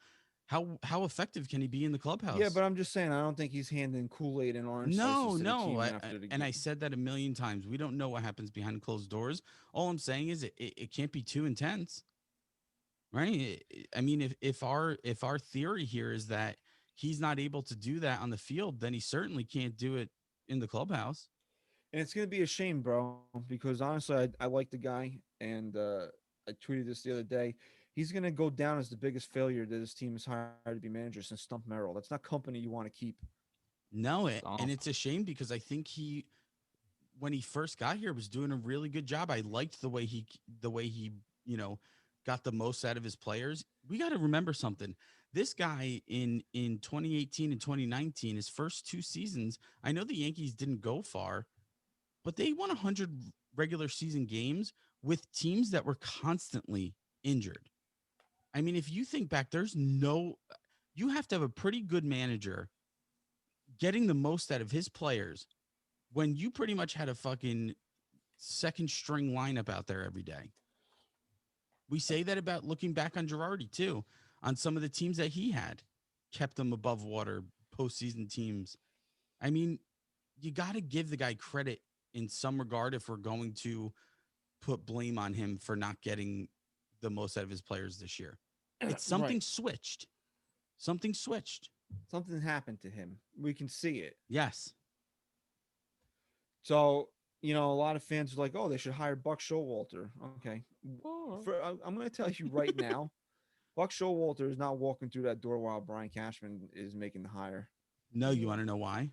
how effective can he be in the clubhouse? Yeah, but I'm just saying, I don't think he's handing Kool-Aid and orange slices to the team after the game. And I said that a million times. We don't know what happens behind closed doors. All I'm saying is it can't be too intense, right? I mean, if our theory here is that he's not able to do that on the field, then he certainly can't do it in the clubhouse. And it's gonna be a shame, bro, because honestly, I like the guy, and I tweeted this the other day. He's gonna go down as the biggest failure that this team has hired to be manager since Stump Merrill. That's not company you want to keep. No, and Stomp. it's a shame because I think when he first got here, was doing a really good job. I liked the way he you know got the most out of his players. We got to remember something. This guy in 2018 and 2019, his first two seasons, I know the Yankees didn't go far, but they won 100 regular season games with teams that were constantly injured. I mean, if you think back, you have to have a pretty good manager getting the most out of his players when you pretty much had a fucking second string lineup out there every day. We say that about looking back on Girardi too, on some of the teams that he had, kept them above water, postseason teams. I mean, you got to give the guy credit in some regard if we're going to put blame on him for not getting the most out of his players this year. It's something Right. switched. Something switched. Something happened to him. We can see it. Yes. So, a lot of fans are like, "Oh, they should hire Buck Showalter." Okay, Oh. I'm going to tell you right now, Buck Showalter is not walking through that door while Brian Cashman is making the hire. No, you want to know why?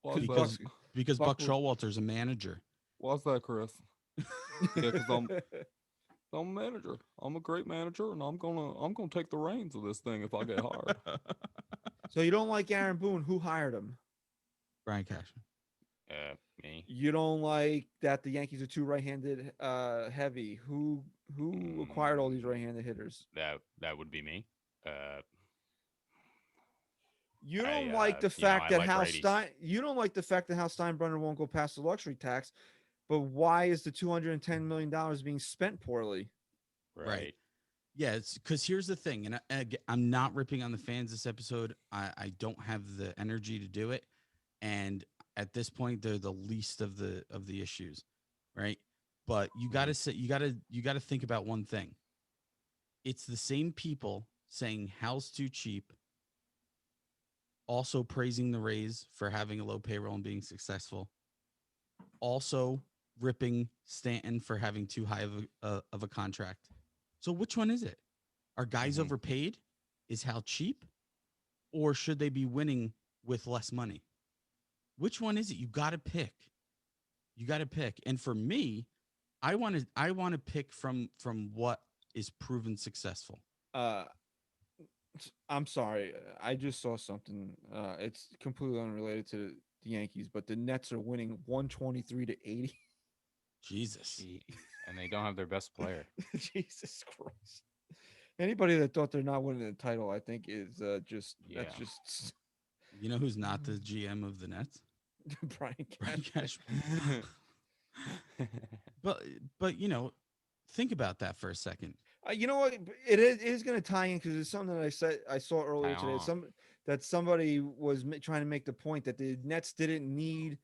Why's Because that? because Buck Buck was- Showalter's a manager. Why's that, Chris? Yeah, 'cause I'm a manager. I'm a great manager, and I'm gonna take the reins of this thing if I get hired. So you don't like Aaron Boone? Who hired him? Brian Cashman. Me. You don't like that the Yankees are too right-handed heavy? Who acquired all these right-handed hitters? That would be me. You I, don't like the you know, fact I that like Hal righties. You don't like the fact that Hal Steinbrenner won't go past the luxury tax, but why is the $210 million being spent poorly? Right. Yeah, it's because here's the thing, and I'm not ripping on the fans this episode. I don't have the energy to do it, and at this point, they're the least of the issues, right? But you got to say you got to think about one thing. It's the same people saying Hal's too cheap, also praising the Rays for having a low payroll and being successful, also ripping Stanton for having too high of a contract. So which one is it? Are guys Mhm. overpaid? Is Hal cheap? Or should they be winning with less money? Which one is it? You got to pick. You got to pick. And for me, I want to pick from what is proven successful. Uh, I'm sorry, I just saw something. It's completely unrelated to the Yankees, but the Nets are winning 123-80. Jesus. Gee, and they don't have their best player. Jesus Christ! Anybody that thought they're not winning the title, I think, is just Yeah. that's just You know who's not the GM of the Nets? Brian Brian Cashman. Cashman. But think about that for a second. You know what? It is going to tie in because it's something that I saw earlier Tie today. on. That somebody was trying to make the point that the Nets didn't need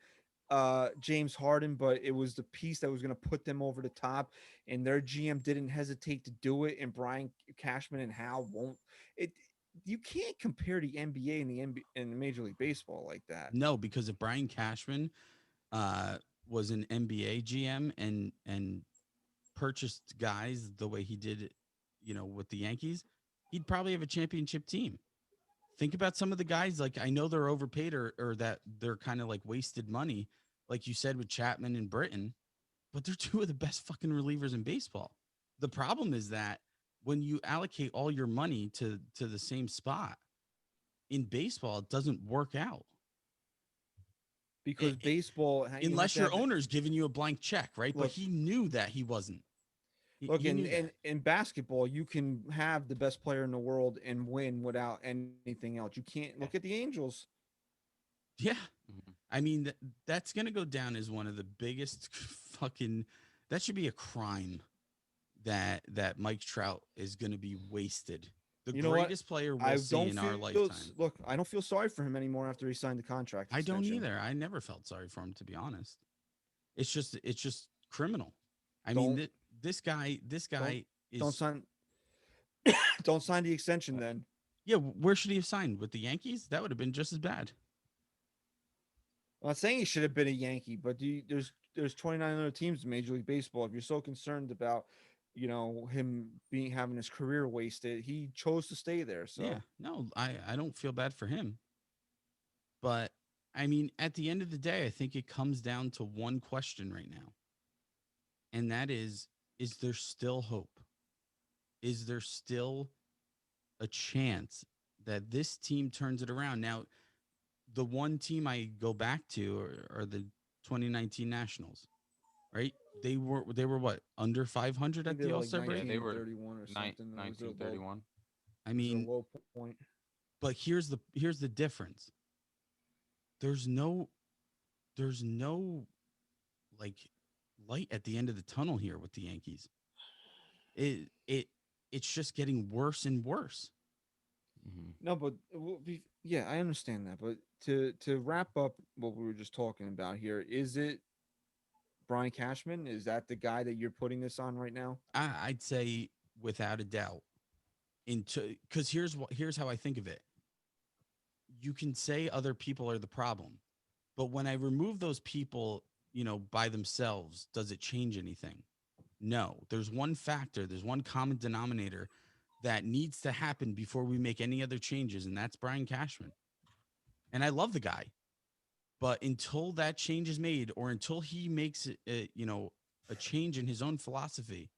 James Harden, but it was the piece that was going to put them over the top, and their GM didn't hesitate to do it. And Brian Cashman and Hal won't. It You can't compare the NBA and the NBA and Major League Baseball like that. No, because if Brian Cashman was an NBA GM and purchased guys the way he did, with the Yankees, he'd probably have a championship team. Think about some of the guys. Like, I know they're overpaid or that they're kind of like wasted money, like you said with Chapman and Britton, but they're two of the best fucking relievers in baseball. The problem is that when you allocate all your money to the same spot in baseball, it doesn't work out Because baseball, you have unless to your have owner's giving you a blank check, right? But Look- he knew that he wasn't. Look, He knew that. in basketball, you can have the best player in the world and win without anything else. You can't look at the Angels. Yeah. Mhm. I mean, that's going to go down as one of the biggest fucking, that should be a crime that Mike Trout is going to be wasted. The You know what? greatest player I we'll see don't in our feel lifetime. look. I don't feel sorry for him anymore after he signed the contract. I don't extension. either. I never felt sorry for him, to be honest. It's just criminal. I Don't- mean, this guy Don't is sign. Don't sign the extension then. Yeah, where should he have signed? With the Yankees? That would have been just as bad. I'm not saying he should have been a Yankee, but there's 29 other teams in Major League Baseball. If you're so concerned about, him having his career wasted, he chose to stay there. So Yeah, no, I don't feel bad for him. But I mean, at the end of the day, I think it comes down to one question right now. And that is there still hope? Is there still a chance that this team turns it around? Now, the one team I go back to are the 2019 Nationals, right? They were what, under I 500 think at they the were All like Star break? 19 they and were 31 or something. That was their low, 1931. I their mean, low point. but here's the difference. There's no there's no like light at the end of the tunnel here with the Yankees. It's just getting worse and worse. Mm-hmm. No, but yeah, I understand that. But to wrap up what we were just talking about here, is it Brian Cashman? Is that the guy that you're putting this on right now? I'd say without a doubt. Into because here's how I think of it. You can say other people are the problem, but when I remove those people, by themselves, does it change anything? No. There's one factor, there's one common denominator that needs to happen before we make any other changes, and that's Brian Cashman. And I love the guy, but until that change is made, or until he makes a change in his own philosophy,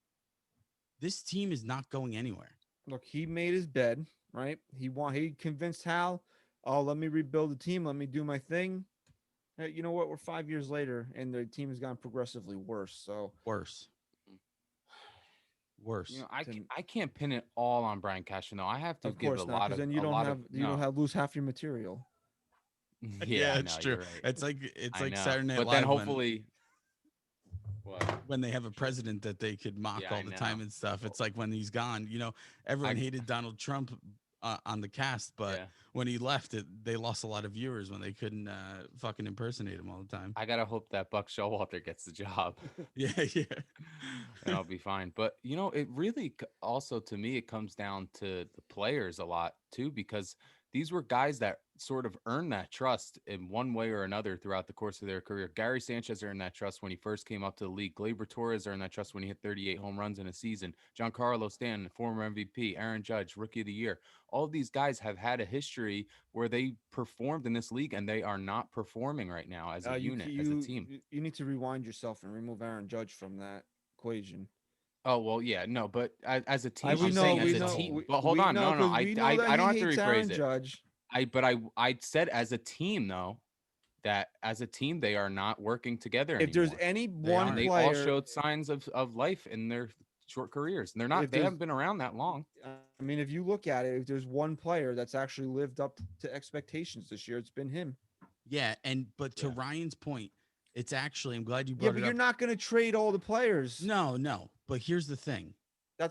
this team is not going anywhere. Look, he made his bed, right? He convinced Hal, oh, let me rebuild the team, let me do my thing. Hey, you know what? We're 5 years later, and the team has gotten progressively worse. So Worse. Worse. I can't pin it all on Brian Cashman though. I have to of give course a not, lot because of then a lot of you don't no. have lose half your material. Yeah, I it's know, true. you're right. It's I like know. Saturday Night But Live then hopefully what? when they have a president that they could mock Yeah, all I the time know. and stuff. It's like when he's gone. Everyone I hated Donald Trump on the cast, but yeah. when he left, they lost a lot of viewers when they couldn't fucking impersonate him all the time. I gotta hope that Buck Showalter gets the job. Yeah, yeah. And I'll be fine. But it really also to me it comes down to the players a lot too, because these were guys that sort of earned that trust in one way or another throughout the course of their career. Gary Sanchez earned that trust when he first came up to the league. Gleyber Torres earned that trust when he hit 38 home runs in a season. Giancarlo Stanton, former MVP, Aaron Judge, Rookie of the Year. All of these guys have had a history where they performed in this league, and they are not performing right now as a unit, as a team. You need to rewind yourself and remove Aaron Judge from that equation. Oh well, yeah, no, but as a team, We I'm know, saying as we a know, team. But hold we on, know, no, because we know that I don't have he to hates rephrase Aaron it. Judge. I said as a team though, that as a team they are not working together If there's anymore, any They one and aren't. they all player, showed signs of life in their short careers. And if they there's, haven't been around that long. I mean, if you look at it, if there's one player that's actually lived up to expectations this year, it's been him. Yeah, but to Yeah. Ryan's point, it's actually, I'm glad you Yeah, brought but it you're up. not going to trade all the players. No. But here's the thing.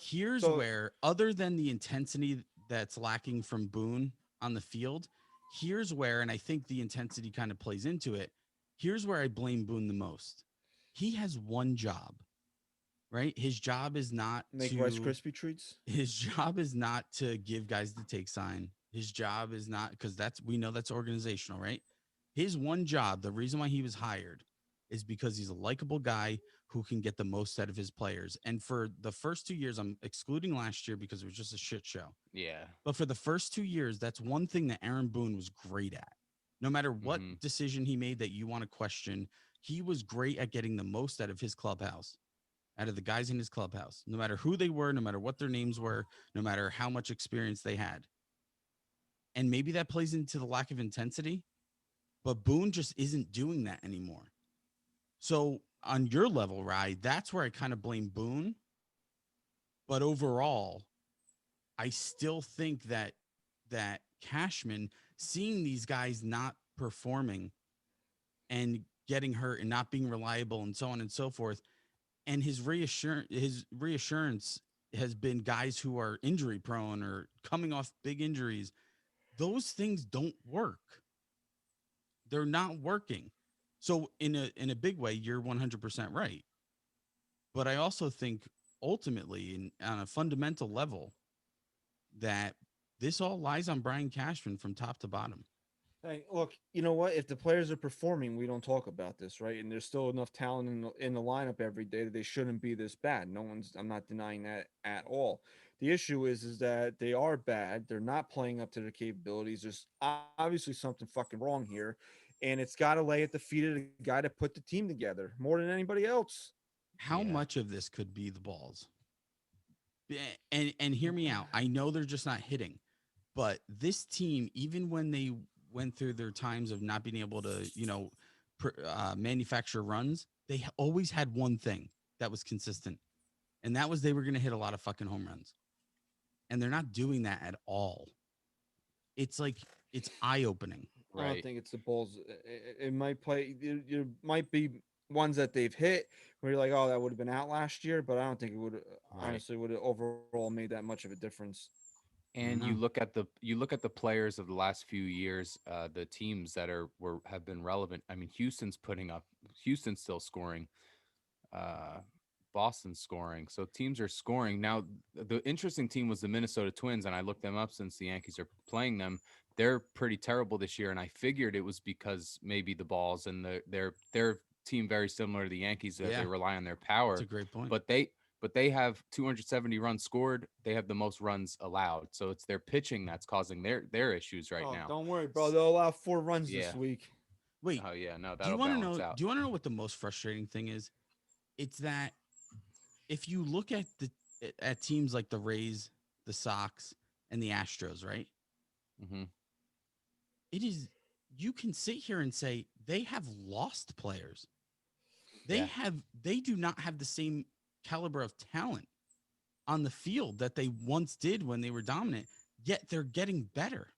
Here's so- where, other than the intensity that's lacking from Boone on the field, here's where, and I think the intensity kind of plays into it. Here's where I blame Boone the most. He has one job, right? His job is not make to Rice Krispie treats. his job is not to give guys the take sign. His job is not, because we know that's organizational, right? His one job, the reason why he was hired, is because he's a likable guy who can get the most out of his players. And for the first 2 years, I'm excluding last year because it was just a shit show. Yeah. But for the first 2 years, that's one thing that Aaron Boone was great at. No matter what decision he made that you want to question, he was great at getting the most out of his clubhouse, out of the guys in his clubhouse, no matter who they were, no matter what their names were, no matter how much experience they had. And maybe that plays into the lack of intensity, but Boone just isn't doing that anymore. So on your level, Rye, that's where I kind of blame Boone. But overall, I still think that Cashman, seeing these guys not performing and getting hurt and not being reliable and so on and so forth, and his reassurance has been guys who are injury prone or coming off big injuries. Those things don't work. They're not working. So in a big way, you're 100% right. But I also think ultimately, on a fundamental level, that this all lies on Brian Cashman from top to bottom. Hey, look, you know what? If the players are performing, we don't talk about this, right? And there's still enough talent in the lineup every day that they shouldn't be this bad. No one's. I'm not denying that at all. The issue is that they are bad. They're not playing up to their capabilities. There's obviously something fucking wrong here, and it's got to lay at the feet of the guy that put the team together more than anybody else. How Yeah. much of this could be the balls? And hear me out. I know they're just not hitting, but this team, even when they went through their times of not being able to, manufacture runs, they always had one thing that was consistent, and that was they were going to hit a lot of fucking home runs, and they're not doing that at all. It's like it's eye opening. I don't Right. think it's the Bulls. It might play. You might be ones that they've hit where you're like, oh, that would have been out last year, but I don't think it would Right. honestly would have overall made that much of a difference. And No. you look at the players of the last few years, the teams that have been relevant. I mean, Houston's still scoring, uh, Boston's scoring, so teams are scoring now. The interesting team was the Minnesota Twins, and I looked them up since the Yankees are playing them. They're pretty terrible this year, and I figured it was because maybe the balls and their team very similar to the Yankees that Yeah, they rely on their that's power, a great point. but they have 270 runs scored. They have the most runs allowed. So it's their pitching that's causing their issues right Oh, now. don't worry, bro. They'll allow 4 runs this Yeah. week. Wait, Oh yeah, no, do you that'll want to balance know? out. Do you want to know what the most frustrating thing is? It's that if you look at teams like the Rays, the Sox, and the Astros, right? Hmm. It is you can sit here and say they have lost players. Yeah. They do not have the same caliber of talent on the field that they once did when they were dominant, yet they're getting better.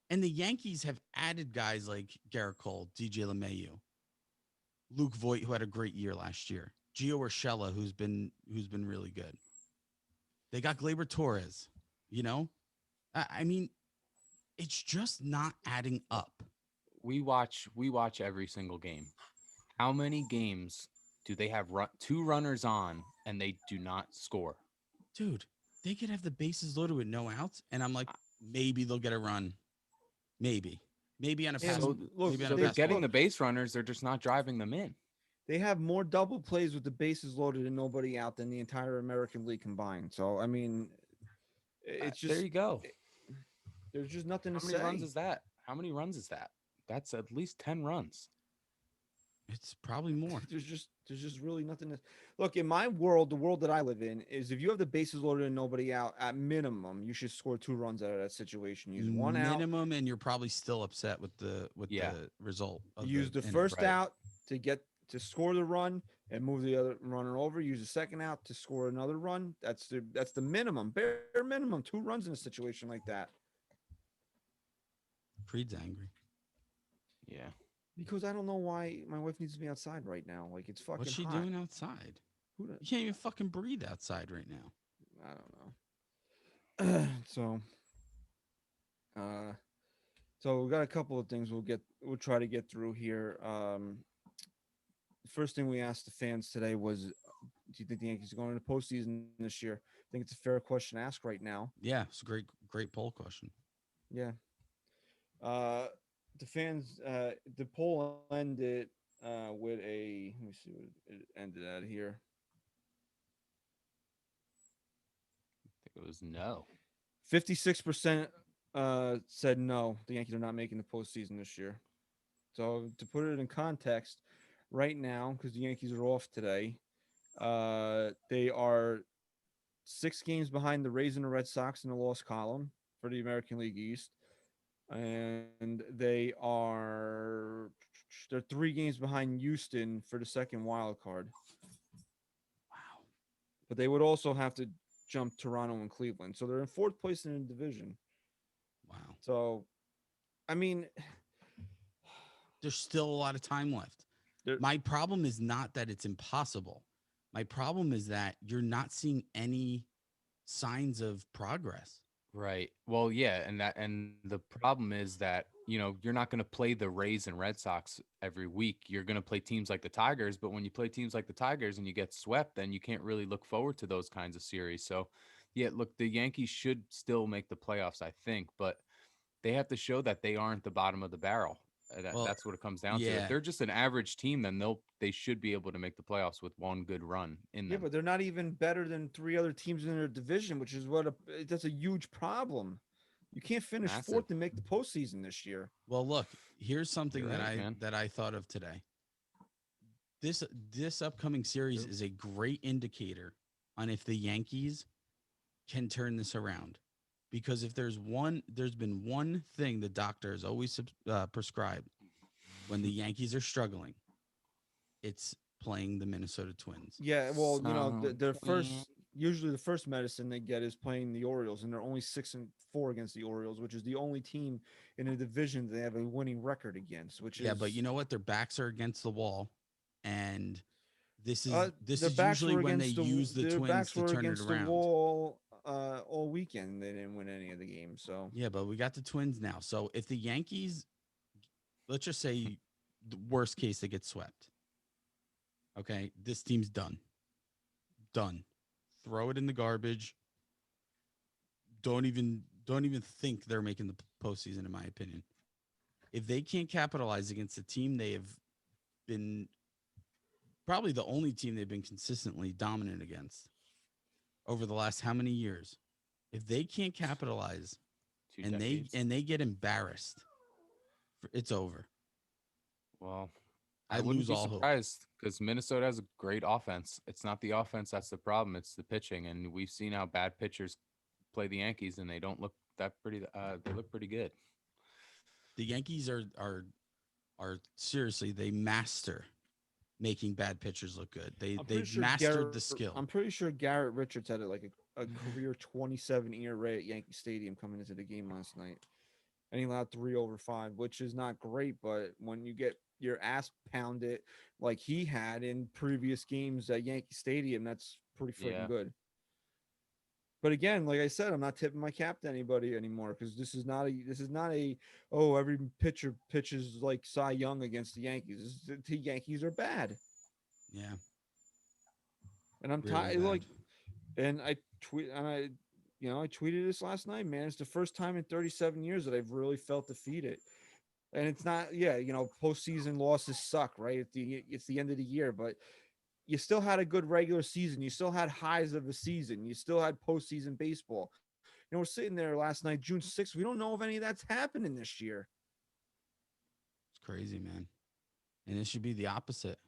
And the Yankees have added guys like Garrett Cole, DJ LeMahieu, Luke Voigt, who had a great year last year, Gio Urshela, who's been really good. They got Gleyber Torres. You know, I mean, it's just not adding up, We watch every single game. How many games do they have two runners on and they do not score? dude. They could have the bases loaded with no outs, and I'm like, maybe they'll get a run, maybe, maybe on a Yeah, pass, So look, maybe on a so they're pass getting ball. the base runners, they're just not driving them in. they have more double plays with the bases loaded and nobody out than the entire American League combined. So I mean, it's There just you go. there's just nothing How to many runs say. is that? How many runs is that? That's at least 10 runs. It's probably more. There's just really nothing to look in my world. The world that I live in is if you have the bases loaded and nobody out, at minimum, you should score 2 runs out of that situation. Use one out, Minimum, and you're probably still upset with Yeah. the result of use the the inning. first Right. out to get to score the run and move the other runner over. Use the second out to score another run. That's the minimum, bare minimum. 2 runs in a situation like that. Creed's angry. Yeah. Because I don't know why my wife needs to be outside right now. Like it's fucking What's she hot. doing outside? Who You can't even fucking breathe outside right now. I don't know. Uh, so we got a couple of things we'll try to get through here. The first thing we asked the fans today was, do you think the Yankees are going to the postseason this year? I think it's a fair question to ask right now. Yeah, it's a great poll question. Yeah. Uh, the fans, the poll ended with a. Let me see what it ended at here. I think it was no. 56% said no. The Yankees are not making the postseason this year. So to put it in context, right now, because the Yankees are off today, they are 6 games behind the Rays and the Red Sox in the loss column for the American League East, and they're 3 games behind Houston for the second wild card. Wow. But they would also have to jump Toronto and Cleveland, so they're in 4th place in the division. Wow. So, I mean, There's still a lot of time left. There- My problem is not that it's impossible. My problem is that you're not seeing any signs of progress. Right. Well, yeah, and the problem is that, you're not going to play the Rays and Red Sox every week. You're going to play teams like the Tigers, but when you play teams like the Tigers and you get swept, then you can't really look forward to those kinds of series. So Yeah, look, the Yankees should still make the playoffs, I think, but they have to show that they aren't the bottom of the barrel. Well, That's what it comes down to. If yeah. they're just an average team, then they should be able to make the playoffs with one good run in Yeah, them. but they're not even better than three other teams in their division, which is that's a huge problem. You can't finish Massive. fourth and make the postseason this year. Well, look, here's something You're right, man. that I thought of today. This upcoming series True. is a great indicator on if the Yankees can turn this around. Because if there's been one thing the doctor has always prescribed when the Yankees are struggling, it's playing the Minnesota Twins. Yeah, well, their Something. usually the first medicine they get is playing the Orioles, and they're only 6-4 against the Orioles, which is the only team in a division they have a winning record against. Which Yeah, is but you know what? Their backs are against the wall, and this their is backs usually were when they against use the their Twins backs to were turn it against the around. wall all weekend. They didn't win any of the games. So Yeah, but we got the Twins now. So if the Yankees, let's just say, the worst case, they get swept. Okay, this team's done. Done. Throw it in the garbage. Don't even think they're making the postseason, in my opinion. If they can't capitalize against a team they have been probably the only team they've been consistently dominant against over the last how many years, if they can't capitalize Two and decades. they get embarrassed, it's over. Well, I I wouldn't lose be all hope. surprised because Minnesota has a great offense. It's not the offense that's the problem; it's the pitching, and we've seen how bad pitchers play the Yankees, and they don't look that pretty. They look pretty good. The Yankees are seriously, they master making bad pitchers look good. They've mastered the skill. I'm pretty sure Garrett Richards had a career 27 ERA at Yankee Stadium coming into the game last night, and he allowed 3/5, which is not great. But when you get your ass pounded like he had in previous games at Yankee Stadium, that's pretty freaking Yeah, good. But again, like I said, I'm not tipping my cap to anybody anymore because this is not a oh every pitcher pitches like Cy Young against the Yankees. The Yankees are bad, Yeah, and I'm really tired. bad. Like, and I tweeted this last night, man. It's the first time in 37 years that I've really felt defeated. And it's not, yeah, postseason losses suck, right? It's the end of the year, but you still had a good regular season. You still had highs of a season. You still had postseason baseball. We're sitting there last night, June 6th. We don't know if any of that's happening this year. It's crazy, man. And it should be the opposite.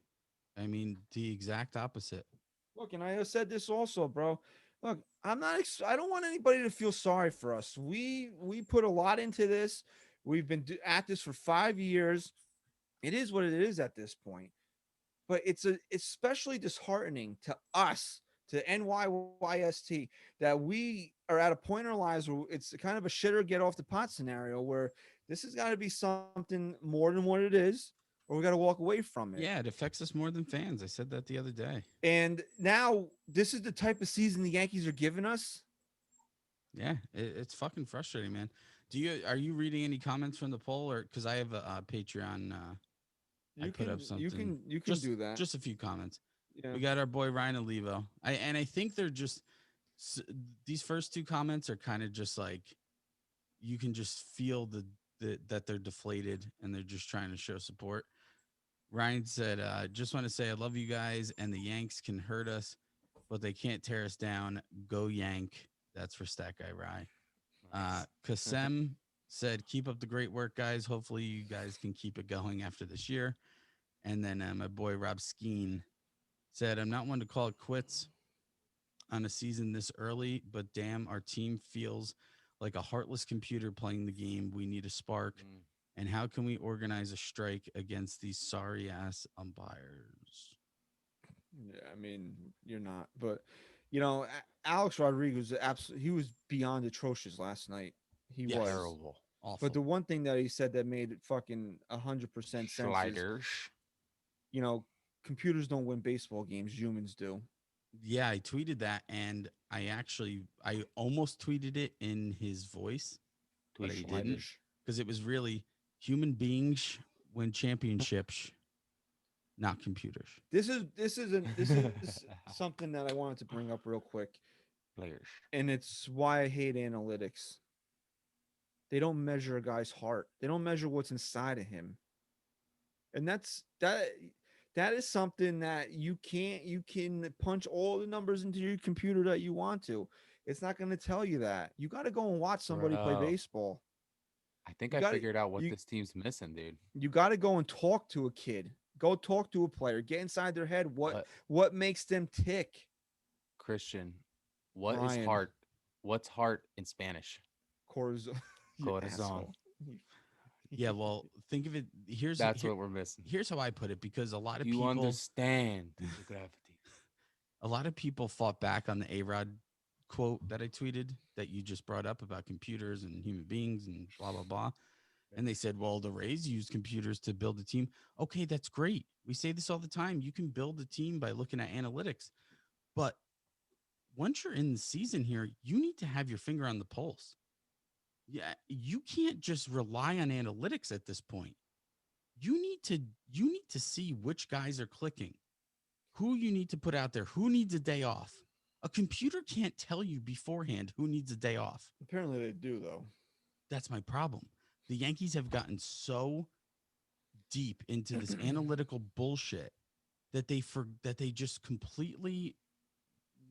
I mean, the exact opposite. Look, and I said this also, bro. Look, I don't want anybody to feel sorry for us. We put a lot into this. We've been at this for 5 years. It is what it is at this point. But it's especially disheartening to us, to NYYST, that we are at a point in our lives where it's kind of a shit or get off the pot scenario where this has got to be something more than what it is, or we got to walk away from it. Yeah, it affects us more than fans. I said that the other day. And now this is the type of season the Yankees are giving us. Yeah, it's fucking frustrating, man. Are you reading any comments from the poll, or because I have a Patreon? I put up something. You can do that. Just a few comments. Yeah. We got our boy Ryan Olivo. I think they're just these first two comments are kind of just like you can just feel that they're deflated and they're just trying to show support. Ryan said, just want to say I love you guys, and the Yanks can hurt us, but they can't tear us down. Go Yank. That's for Stat Guy Rye. Kasem said, keep up the great work, guys. Hopefully you guys can keep it going after this year. And then my boy Rob Skeen said, I'm not one to call it quits on a season this early, but damn, our team feels like a heartless computer playing the game. We need a spark. And how can we organize a strike against these sorry ass umpires? Yeah, I mean, you're not, but Alex Rodriguez he was beyond atrocious last night. He Yes. was terrible. Awful. But the one thing that he said that made it fucking 100% sense is, Sliders. computers don't win baseball games, humans do. Yeah, I tweeted that, and I almost tweeted it in his voice, but I didn't, because it was really human beings win championships, not computers. This is something that I wanted to bring up real quick. Players. And it's why I hate analytics. They don't measure a guy's heart. They don't measure what's inside of him. And that is something that you can punch all the numbers into your computer that you want to. It's not going to tell you that. You got to go and watch somebody play Bro. baseball. I think You I got to figured out what you this team's missing, dude. you got to go and talk to a kid. Go talk to a player. Get inside their head. What What makes them tick? Christian? What is Ryan heart? What's heart in Spanish? Corazon. You Corazon. asshole. Yeah, well, think of it. That's what we're missing. Here's how I put it, because a lot of You people understand the gravity. a lot of people fought back on the A-Rod quote that I tweeted that you just brought up about computers and human beings and blah blah blah. And they said, well, the Rays use computers to build a team. Okay, that's great. We say this all the time. You can build a team by looking at analytics. But once you're in the season here, you need to have your finger on the pulse. Yeah, you can't just rely on analytics at this point. You need to see which guys are clicking, who you need to put out there, who needs a day off. A computer can't tell you beforehand who needs a day off. Apparently they do though. That's my problem. The Yankees have gotten so deep into this analytical bullshit that they just completely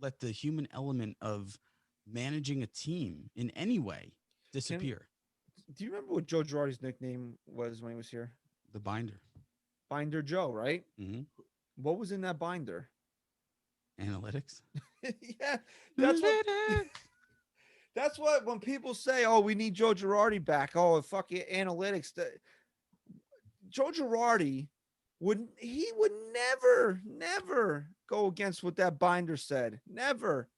let the human element of managing a team in any way disappear. Do you remember what Joe Girardi's nickname was when he was here? The binder. Binder Joe, right? Mm-hmm. What was in that binder? Analytics. Yeah, that's what when people say, "Oh, we need Joe Girardi back." Oh, fuck it, analytics. Joe Girardi would never go against what that binder said. Never.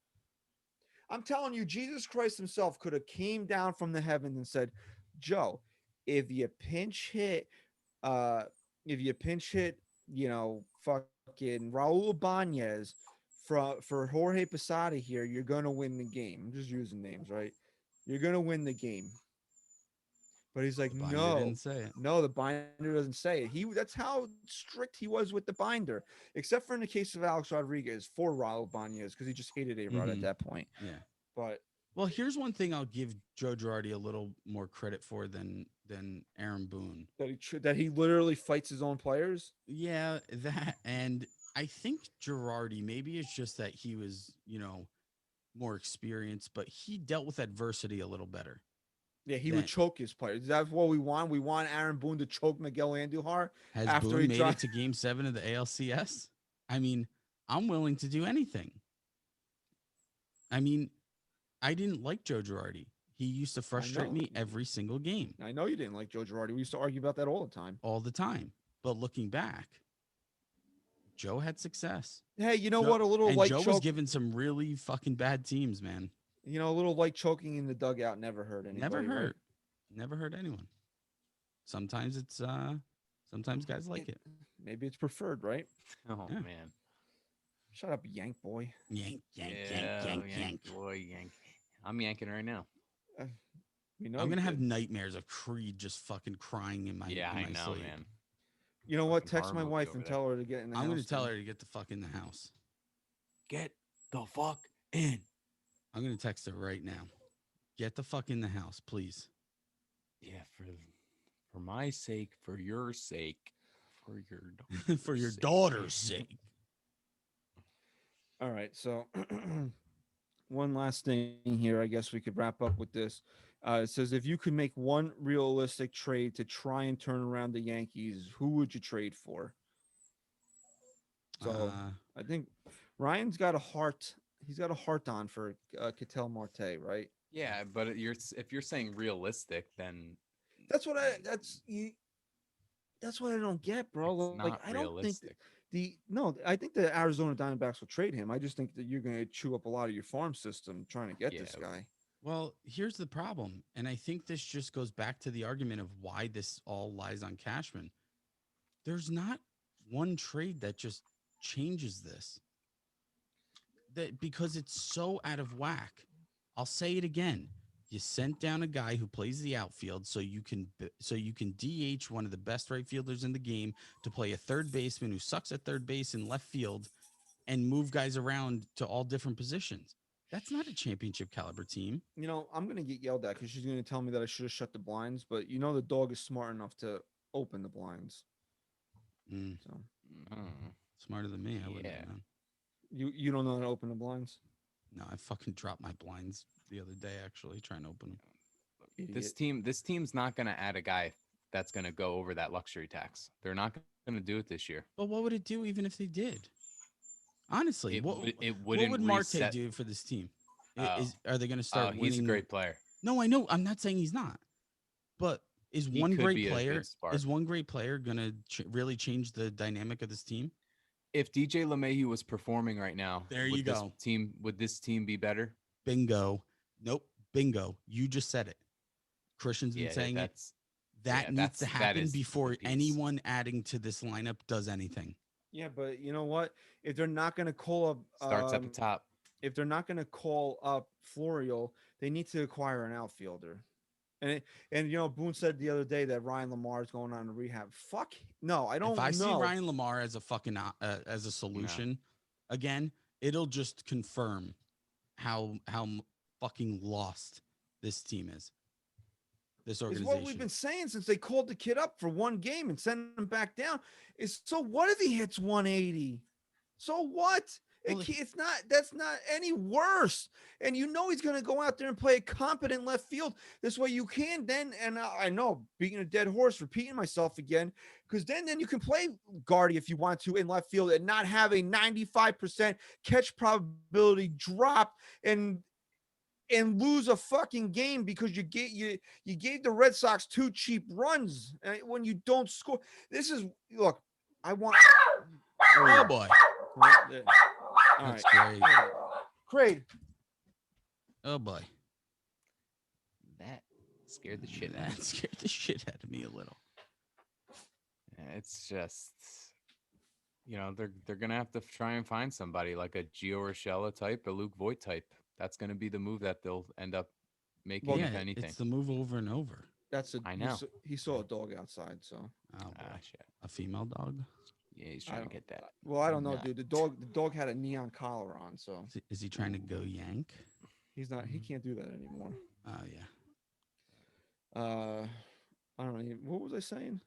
I'm telling you, Jesus Christ himself could have came down from the heavens and said, Joe, if you pinch hit, uh, fucking Raul Ibanez for Jorge Posada here, you're gonna win the game. I'm just using names, right? You're gonna win the game. But he's like, The binder no, didn't say it. no, the binder doesn't say it. That's how strict he was with the binder, except for in the case of Alex Rodriguez for Raul Ibanez, because he just hated A-Rod at Mhm. that point. Yeah. But Well, here's one thing I'll give Joe Girardi a little more credit for than Aaron Boone. that he literally fights his own players. Yeah, that, and I think Girardi, maybe it's just that he was, more experienced, but he dealt with adversity a little better. Yeah, he would choke his players. That's what we want. We want Aaron Boone to choke Miguel Andujar. Has after Boone he made tried- it to Game 7 of the ALCS? I mean, I'm willing to do anything. I mean, I didn't like Joe Girardi. He used to frustrate me every single game. I know you didn't like Joe Girardi. We used to argue about that all the time. All the time. But looking back, Joe had success. Hey, you know Joe, what? A little and light Joe choke. was given some really fucking bad teams, man. You know, a little light choking in the dugout never hurt anybody. Never right? hurt. Never hurt anyone. Sometimes it's sometimes guys like it. Maybe it's preferred, right? Oh Yeah. man. Shut up, Yank boy. Yank, yank, Yeah, yank, yank, yank. boy, yank. I'm yanking right now. We know I'm you gonna have did. nightmares of Creed just fucking crying in my Yeah, in I my know, sleep. man. You know what? fucking Text horror my movie wife over and there. tell her to get in the I'm house. gonna tell then. her to get the fuck in the house. Get the fuck in. I'm gonna text her right now. Get the fuck in the house, please. Yeah, for my sake, for your sake, for your For your sake. daughter's sake. All right, so one last thing here. I guess we could wrap up with this. It says if you could make one realistic trade to try and turn around the Yankees, who would you trade for? So I think Ryan's got a heart. He's got a heart on for Ketel Marte, right? Yeah, but if you're saying realistic, then That's what That's what I don't get, bro. it's Like not I don't think realistic. I think the Arizona Diamondbacks will trade him. I just think that you're going to chew up a lot of your farm system trying to get this Yeah. guy. Well, here's the problem. And I think this just goes back to the argument of why this all lies on Cashman. There's not one trade that just changes this. That because it's so out of whack. I'll say it again. You sent down a guy who plays the outfield so you can DH one of the best right fielders in the game to play a third baseman who sucks at third base and left field and move guys around to all different positions. That's not a championship caliber team. You know, I'm gonna get yelled at because she's gonna tell me that I should have shut the blinds, but you know the dog is smart enough to open the blinds. Mm, So Mm, smarter than me, I wouldn't Yeah. have known. you don't know how to open the blinds, No, I fucking dropped my blinds the other day actually trying to open them. this team's not going to add a guy that's going to go over that luxury tax. They're not going to do it this year. But what would it do even if they did? Honestly, It what wouldn't would Marte reset. do for this team? Oh, Are they going to oh, start he's a winning? great player. No, I know. I'm not saying he's not. But He could be a good spark. is one great player going to really change the dynamic of this team? If DJ LeMahieu was performing right now, There you go. Would this team be better? Bingo. Nope. Bingo. You just said it. Christian's been Yeah, saying it. that's That needs to that happen is the before piece. anyone adding to this lineup does anything. Yeah, but you know what? If they're not gonna call up, Starts at the top. if they're not gonna call up Florio, they need to acquire an outfielder. And you know, Boone said the other day that Ryan Lamar is going on a rehab. Fuck no, I don't If I see know. Ryan Lamar as a fucking as a solution again, it'll just confirm how fucking lost this team is. This It's organization. what we've been saying since they called the kid up for one game and sent him back down. Is so what if he hits 180? So what? Well, It's not. That's not any worse. And you know he's going to go out there and play a competent left field. This way you can then. And I know beating a dead horse, repeating myself again, because then you can play Guardy if you want to in left field and not have a 95% catch probability drop and lose a fucking game because you gave the Red Sox 2 cheap runs when you don't score. This is look. I want. oh boy. All That's right. great. Craig. Oh boy. That scared the shit out of That me. scared the shit out of me a little. It's just, they're gonna have to try and find somebody like a Gio Urshela type, a Luke Voigt type. That's gonna be the move that they'll end up making, Well, if Yeah, anything. it's the move over and over. That's a. I know. He saw a dog outside, so. Oh boy. Shit. A female dog? Yeah, he's I trying to don't- get that. Well, I don't know, Nah. dude. The dog had a neon collar on, so Is he trying to go yank? he's not. He can't do that anymore. Oh yeah. I don't know. What was I saying?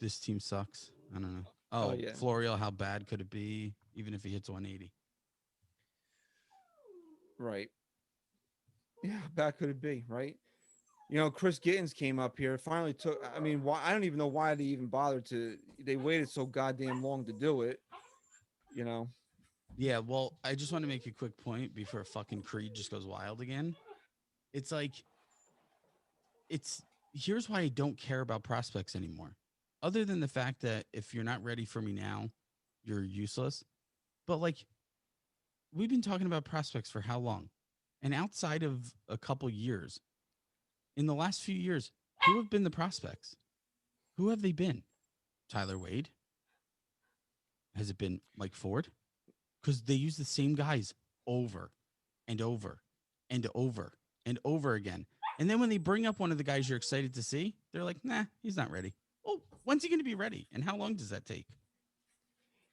This team sucks. I don't know. Oh, yeah. Florio, how bad could it be even if he hits 180? Right. Yeah, how bad could it be, right? You know, Chris Gittens came up here. Finally took. I mean, why? I don't even know why they even bothered to. They waited so goddamn long to do it. You know. Yeah, well, I just want to make a quick point before fucking Creed just goes wild again. It's like, here's why I don't care about prospects anymore. Other than the fact that if you're not ready for me now, you're useless. But like, we've been talking about prospects for how long? And outside of a couple years, in the last few years, who have been the prospects? Who have they been? Tyler Wade? Has it been Mike Ford? Because they use the same guys over and over and over and over again. And then when they bring up one of the guys you're excited to see, they're like, nah, he's not ready. Well, when's he going to be ready? And how long does that take?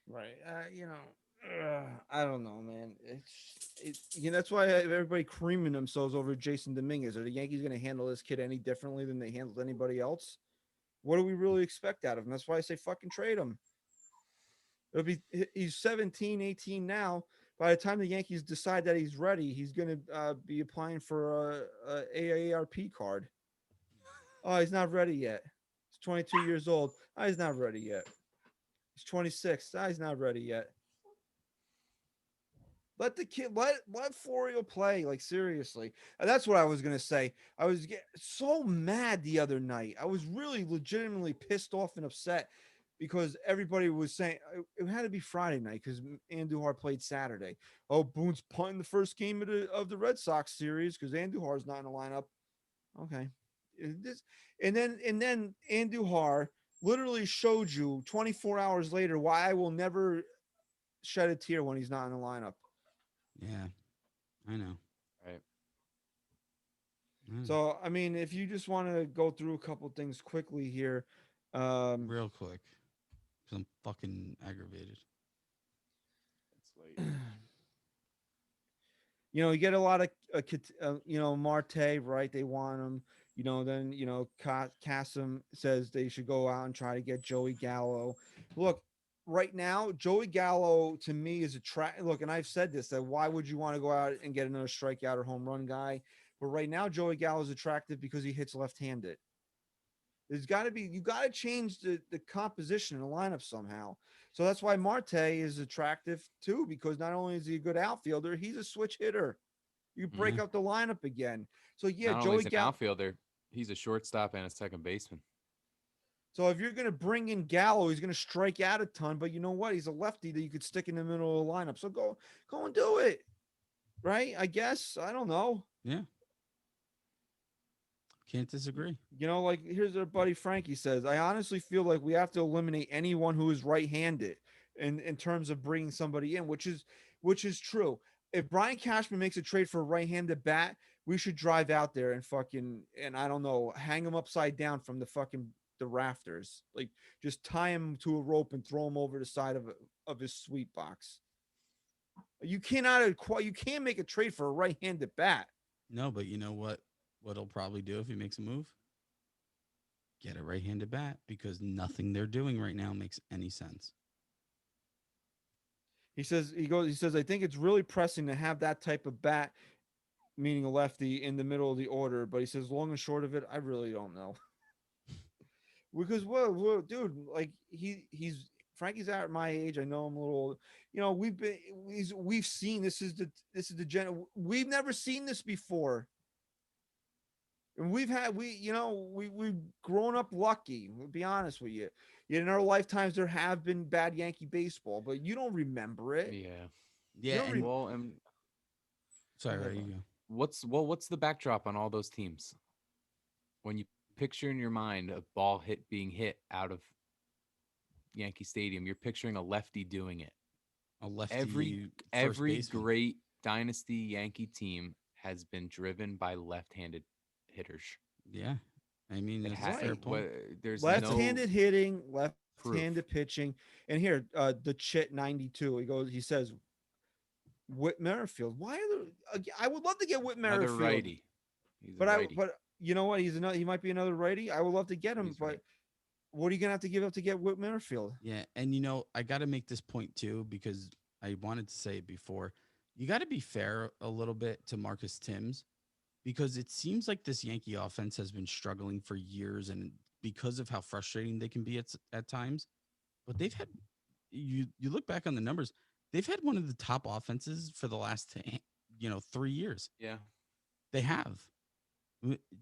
Right. You know, I don't know, man. That's why everybody creaming themselves over Jason Dominguez. Are the Yankees going to handle this kid any differently than they handled anybody else? What do we really expect out of him? That's why I say fucking trade him. He's 17, 18 now. By the time the Yankees decide that he's ready, he's going to be applying for a AARP card. Oh, he's not ready yet. He's 22 years old. Oh, he's not ready yet. He's 26. Oh, he's not ready yet. Let the kid, let Florio play. Like, seriously. That's what I was going to say. I was so mad the other night. I was really legitimately pissed off and upset because everybody was saying it had to be Friday night because Andujar played Saturday. Oh, Boone's punting the first game of the Red Sox series because Andujar's not in the lineup. Okay. And then Andujar literally showed you 24 hours later why I will never shed a tear when he's not in the lineup. Yeah, I know. Right. So, I mean, if you just want to go through a couple things quickly here. Real quick, because I'm fucking aggravated. It's late. You get a lot of Marte, right? They want him. Then Cassim says they should go out and try to get Joey Gallo. Look, right now, Joey Gallo to me is a track. Look, and I've said this, that why would you want to go out and get another strikeout or home run guy? But right now, Joey Gallo is attractive because he hits left-handed. There's got to be you got to change the composition in the lineup somehow. So that's why Marte is attractive too, because not only is he a good outfielder, he's a switch hitter. You break Yeah. up the lineup again. So yeah, Not only Joey is an Gallo. outfielder, he's a shortstop and a second baseman. So if you're gonna bring in Gallo, he's gonna strike out a ton. But you know what? He's a lefty that you could stick in the middle of the lineup. So go and do it. Right? I guess. I don't know. Yeah. Can't disagree. Like here's our buddy Frankie says. I honestly feel like we have to eliminate anyone who is right-handed in terms of bringing somebody in, which is true. If Brian Cashman makes a trade for a right-handed bat, we should drive out there and I don't know, hang him upside down from the rafters, like just tie him to a rope and throw him over the side of his sweet box. You can't make a trade for a right-handed bat. No, but you know what he'll probably do if he makes a move? Get a right-handed bat because nothing they're doing right now makes any sense. He says I think it's really pressing to have that type of bat, meaning a lefty, in the middle of the order. But he says long and short of it, I really don't know. Because well, dude, like he's Frankie's at my age. I know I'm a little old. We've seen we've never seen this before. And we've grown up lucky. We'll be honest with you. In our lifetimes, there have been bad Yankee baseball, but you don't remember it. Yeah. Yeah, and Well, and sorry, Go ahead, right, you bud. go. what's the backdrop on all those teams? When you picture in your mind a ball being hit out of Yankee Stadium, you're picturing a lefty doing it. A lefty Every first every baseman. great dynasty Yankee team has been driven by left-handed hitters. Yeah, I mean It that's a ha- fair Right. point. there's no Left-handed hitting, proof. left-handed pitching, and here the Chit 92. He says Whit Merrifield. Why are there? I would love to get Whit Another Merrifield, righty. He's a but righty. you know what? He might be another righty. I would love to get him, He's but right. what are you gonna have to give up to get Whit Merrifield? Yeah, and I got to make this point too because I wanted to say it before. You got to be fair a little bit to Marcus Timms because it seems like this Yankee offense has been struggling for years and because of how frustrating they can be at times. But they've had you look back on the numbers, they've had one of the top offenses for the last 3 years. Yeah. They have.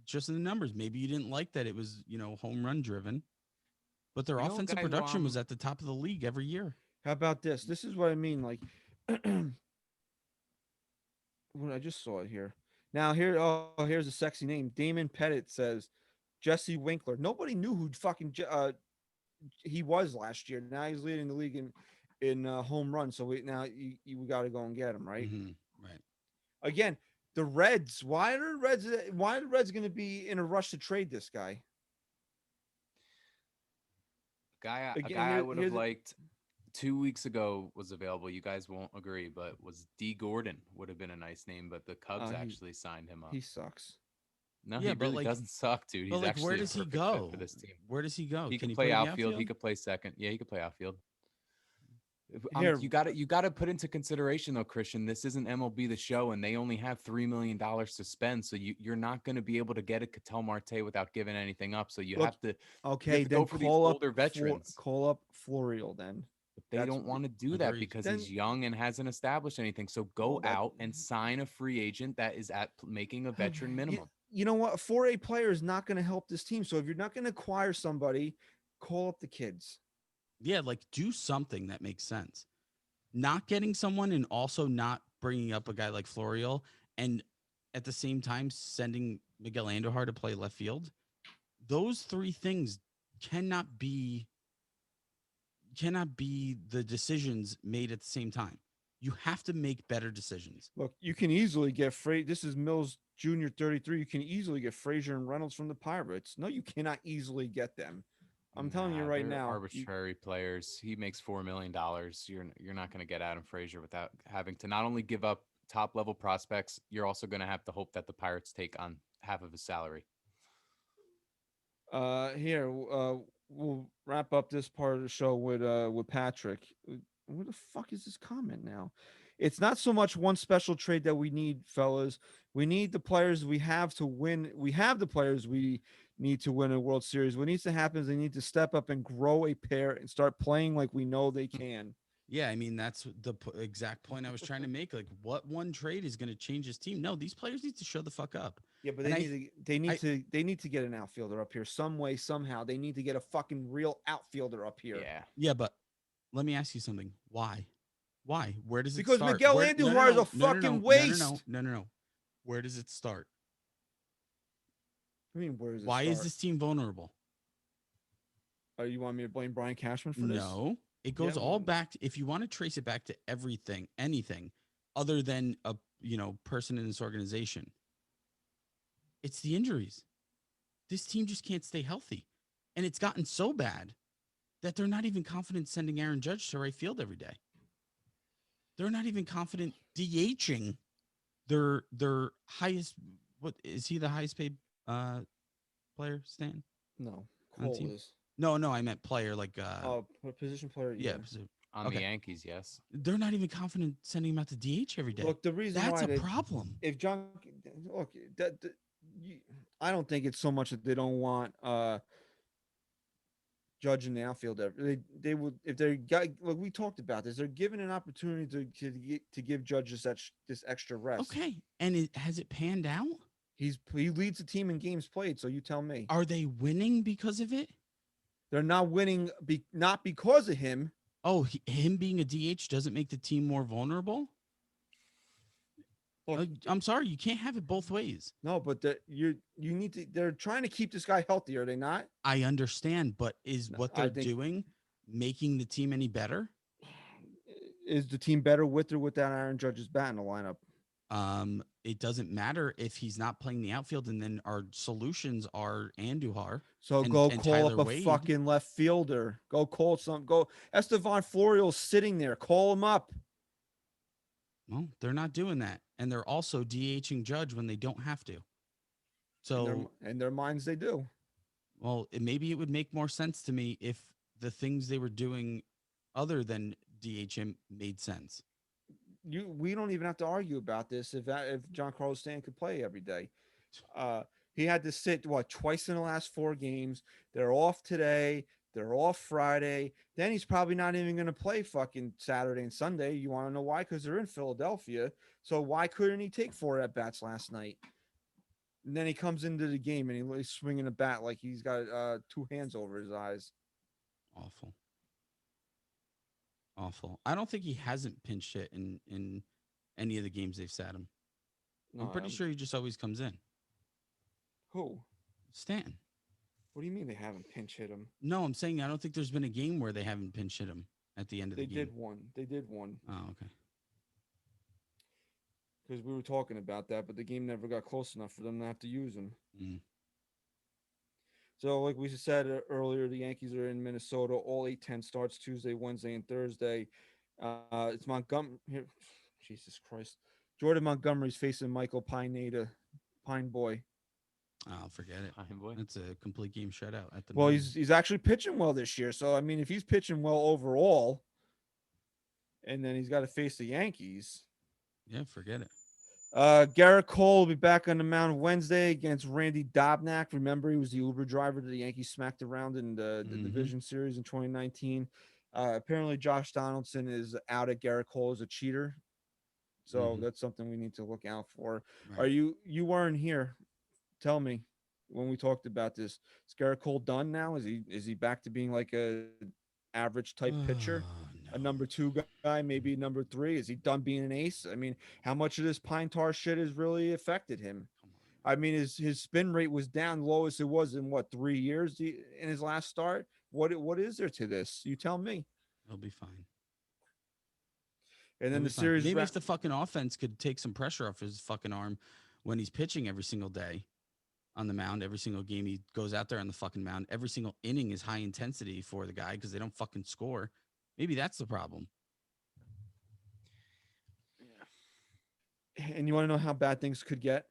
Just in the numbers. Maybe you didn't like that it was, home run driven, but their You know a offensive guy who, production was at the top of the league every year. How about this? This is what I mean. Like, when I just saw it here. Now here's a sexy name. Damon Pettit says Jesse Winkler. Nobody knew who he was last year. Now he's leading the league in home runs. So now we got to go and get him, right? Right. Again, the Reds. Why are the Reds going to be in a rush to trade this guy? A guy I would have liked 2 weeks ago was available. You guys won't agree, but was D. Gordon would have been a nice name, but the Cubs actually signed him up. He sucks. No, Yeah, he but really doesn't suck, dude. He's But actually where a does he perfect fit go? for this team. Where does he go? He Can can he play play the outfield. He could play second. Yeah, he could play outfield. Here- You got to put into consideration though, Christian. This isn't MLB the Show, and they only have $3 million to spend. So you're not going to be able to get a Ketel Marte without giving anything up. So you Look, have to Okay, to then go for these call up older veterans. call up Florial then. But they That's- don't want to do that agreed. because Then- he's young and hasn't established anything. So go Well, that- out and sign a free agent that is making a veteran minimum. You know what? A 4A player is not going to help this team. So if you're not going to acquire somebody, call up the kids. Yeah, like do something that makes sense. Not getting someone and also not bringing up a guy like Florial and at the same time sending Miguel Andujar to play left field. Those three things cannot be the decisions made at the same time. You have to make better decisions. Look, you can easily get This is Mills Jr. 33. You can easily get Frazier and Reynolds from the Pirates. No, you cannot easily get them. I'm telling you Nah, right they're now. arbitrary players. He makes $4 million. You're not going to get Adam Frazier without having to not only give up top level prospects, you're also going to have to hope that the Pirates take on half of his salary. Here, we'll wrap up this part of the show with Patrick. Where the fuck is this comment now? It's not so much one special trade that we need, fellas. We need the players we have to win. We have the players we need to win a World Series. What needs to happen is they need to step up and grow a pair and start playing like we know they can. Yeah, I mean that's the exact point I was trying to make. Like, what one trade is going to change his team? No, these players need to show the fuck up. Yeah, but And they need to get an outfielder up here some way somehow. They need to get a fucking real outfielder up here. Yeah. Yeah, but let me ask you something. Why? Why? Where does it Because start? Miguel Where, Andujar is a fucking waste. No. Where does it start? I mean, where does it Why start? is this team vulnerable? You want me to blame Brian Cashman for this? No, it goes Yeah, all well- back. If you want to trace it back to everything, anything other than a person in this organization, it's the injuries. This team just can't stay healthy, and it's gotten so bad that they're not even confident sending Aaron Judge to right field every day. They're not even confident DHing their highest. What is he the highest paid player? Stan? No, On Cole team? is. No, I meant player like Position player. yeah. On Okay. the Yankees, yes. They're not even confident sending him out to DH every day. Look, the reason That's why a problem. if John, look, I don't think it's so much that they don't want Judge in the outfield. They would if they got. Look, we talked about this. They're given an opportunity to give Judge this extra rest. Okay, and has it panned out? He leads the team in games played. So you tell me. Are they winning because of it? They're not winning not because of him. Oh, him being a DH doesn't make the team more vulnerable? Look, I'm sorry, you can't have it both ways. no, but you need to. They're trying to keep this guy healthy, are they not? I understand, but is No, what I they're think- doing making the team any better? Is the team better with or without Aaron Judge's bat in the lineup? It doesn't matter if he's not playing the outfield, and then our solutions are Andujar. So and- go and call Tyler up a Wade. fucking left fielder. Go call some. Go. Estevan Florial's sitting there. Call him up. Well, they're not doing that, and they're also DHing Judge when they don't have to. So, In their minds, they do. well, maybe it would make more sense to me if the things they were doing other than DH him made sense. We don't even have to argue about this. If John Carlos Stanton could play every day, he had to sit twice in the last 4 games. They're off today. They're off Friday. Then he's probably not even going to play fucking Saturday and Sunday. You want to know why? Because they're in Philadelphia. So why couldn't he take 4 at bats last night? And then he comes into the game and he's swinging a bat like he's got 2 hands over his eyes. Awful. I don't think he hasn't pinch hit in any of the games they've sat him. I'm pretty sure he just always comes in. Who? Stanton. What do you mean they haven't pinch hit him? No, I'm saying I don't think there's been a game where they haven't pinch hit him at the end of They the game. did one. Oh, okay. Because we were talking about that, but the game never got close enough for them to have to use him. Mm. So, like we said earlier, the Yankees are in Minnesota. All 8-10 starts Tuesday, Wednesday, and Thursday. It's Montgomery. Here, Jesus Christ. Jordan Montgomery's facing Michael Pineda, Pine Boy. I'll forget it. Fine, boy. That's a complete game shutout at the Well, moment. he's actually pitching well this year. So, I mean, if he's pitching well overall, and then he's got to face the Yankees. Yeah, forget it. Garrett Cole will be back on the mound Wednesday against Randy Dobnak. Remember, he was the Uber driver that the Yankees smacked around in the Mhm. division series in 2019. Apparently, Josh Donaldson is out at Garrett Cole as a cheater. So Mhm. that's something we need to look out for. Right. Are you weren't here? Tell me when we talked about this. Is Garrett Cole done now? Is he back to being like a average type pitcher? Oh, A no. number 2 guy, maybe number 3? Is he done being an ace? I mean, how much of this pine tar shit has really affected him? Come on. I mean, his spin rate was down lowest it was in 3 years in his last start. What is there to this? You tell me. He'll be fine. And then He'll the be fine. series. Maybe if the fucking offense could take some pressure off his fucking arm when he's pitching every single day on the mound, every single game he goes out there on the fucking mound, every single inning is high intensity for the guy because they don't fucking score. Maybe that's the problem. And you want to know how bad things could get?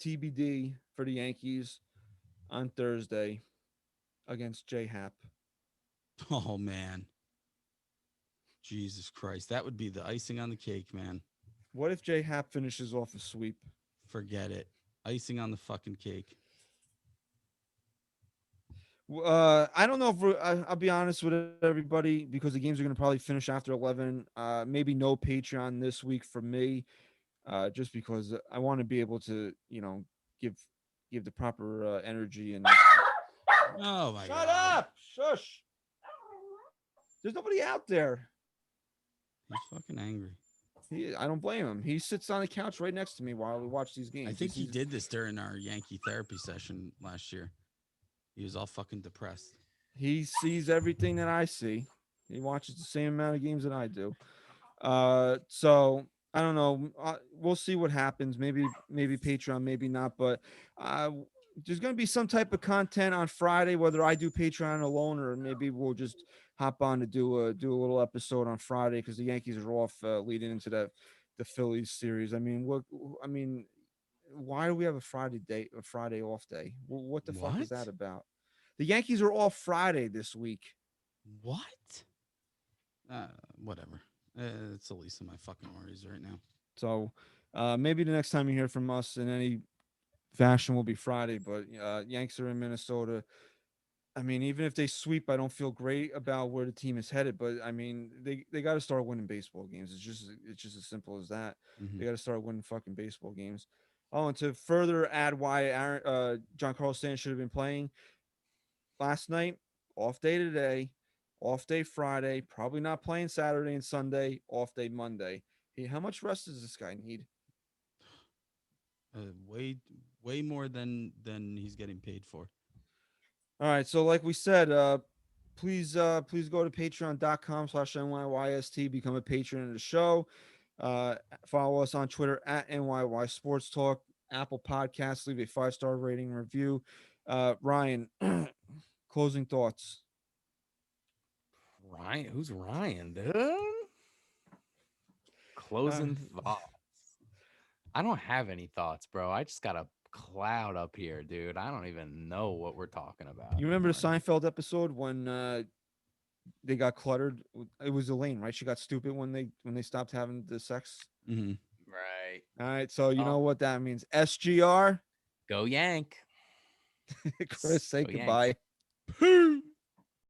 TBD for the Yankees on Thursday against J Hap. Oh man. Jesus Christ. That would be the icing on the cake, man. What if J Hap finishes off a sweep? Forget it. Icing on the fucking cake. I don't know if I'll be honest with everybody because the games are going to probably finish after 11. Maybe no Patreon this week for me, just because I want to be able to, give the proper energy and. Oh my Shut god. up! Shush! There's nobody out there. He's fucking angry. I don't blame him. He sits on the couch right next to me while we watch these games. I think he did this during our Yankee therapy session last year. He was all fucking depressed. He sees everything that I see. He watches the same amount of games that I do. So I don't know. We'll see what happens. Maybe Patreon, maybe not. But there's going to be some type of content on Friday, whether I do Patreon alone or maybe we'll just hop on to do a little episode on Friday because the Yankees are off leading into the Phillies series. I mean, why do we have a Friday off day? What the fuck is that about? The Yankees are off Friday this week. What? Whatever. It's the least of my fucking worries right now. So maybe the next time you hear from us in any fashion will be Friday. But Yanks are in Minnesota. I mean, even if they sweep, I don't feel great about where the team is headed. But I mean, they got to start winning baseball games. It's just as simple as that. Mhm. They got to start winning fucking baseball games. Oh, and to further add why Giancarlo Stanton should have been playing last night, off day today, off day Friday, probably not playing Saturday and Sunday, off day Monday. Hey, how much rest does this guy need? Way more than he's getting paid for. All right, so like we said, please go to patreon.com/NYYST, become a patron of the show. Follow us on Twitter at NYY Sports Talk, Apple Podcasts, leave a 5-star rating review. Ryan, closing thoughts. Ryan, who's Ryan, dude? Closing thoughts. I don't have any thoughts, bro. I just got a cloud up here, dude. I don't even know what we're talking about. You remember the anymore. Seinfeld episode when they got cluttered? It was Elaine, right? She got stupid when they stopped having the sex. Mm-hmm. Right. All right, so you know what that means. SGR. Go Yank. Chris, say Go Yank. goodbye. Peace.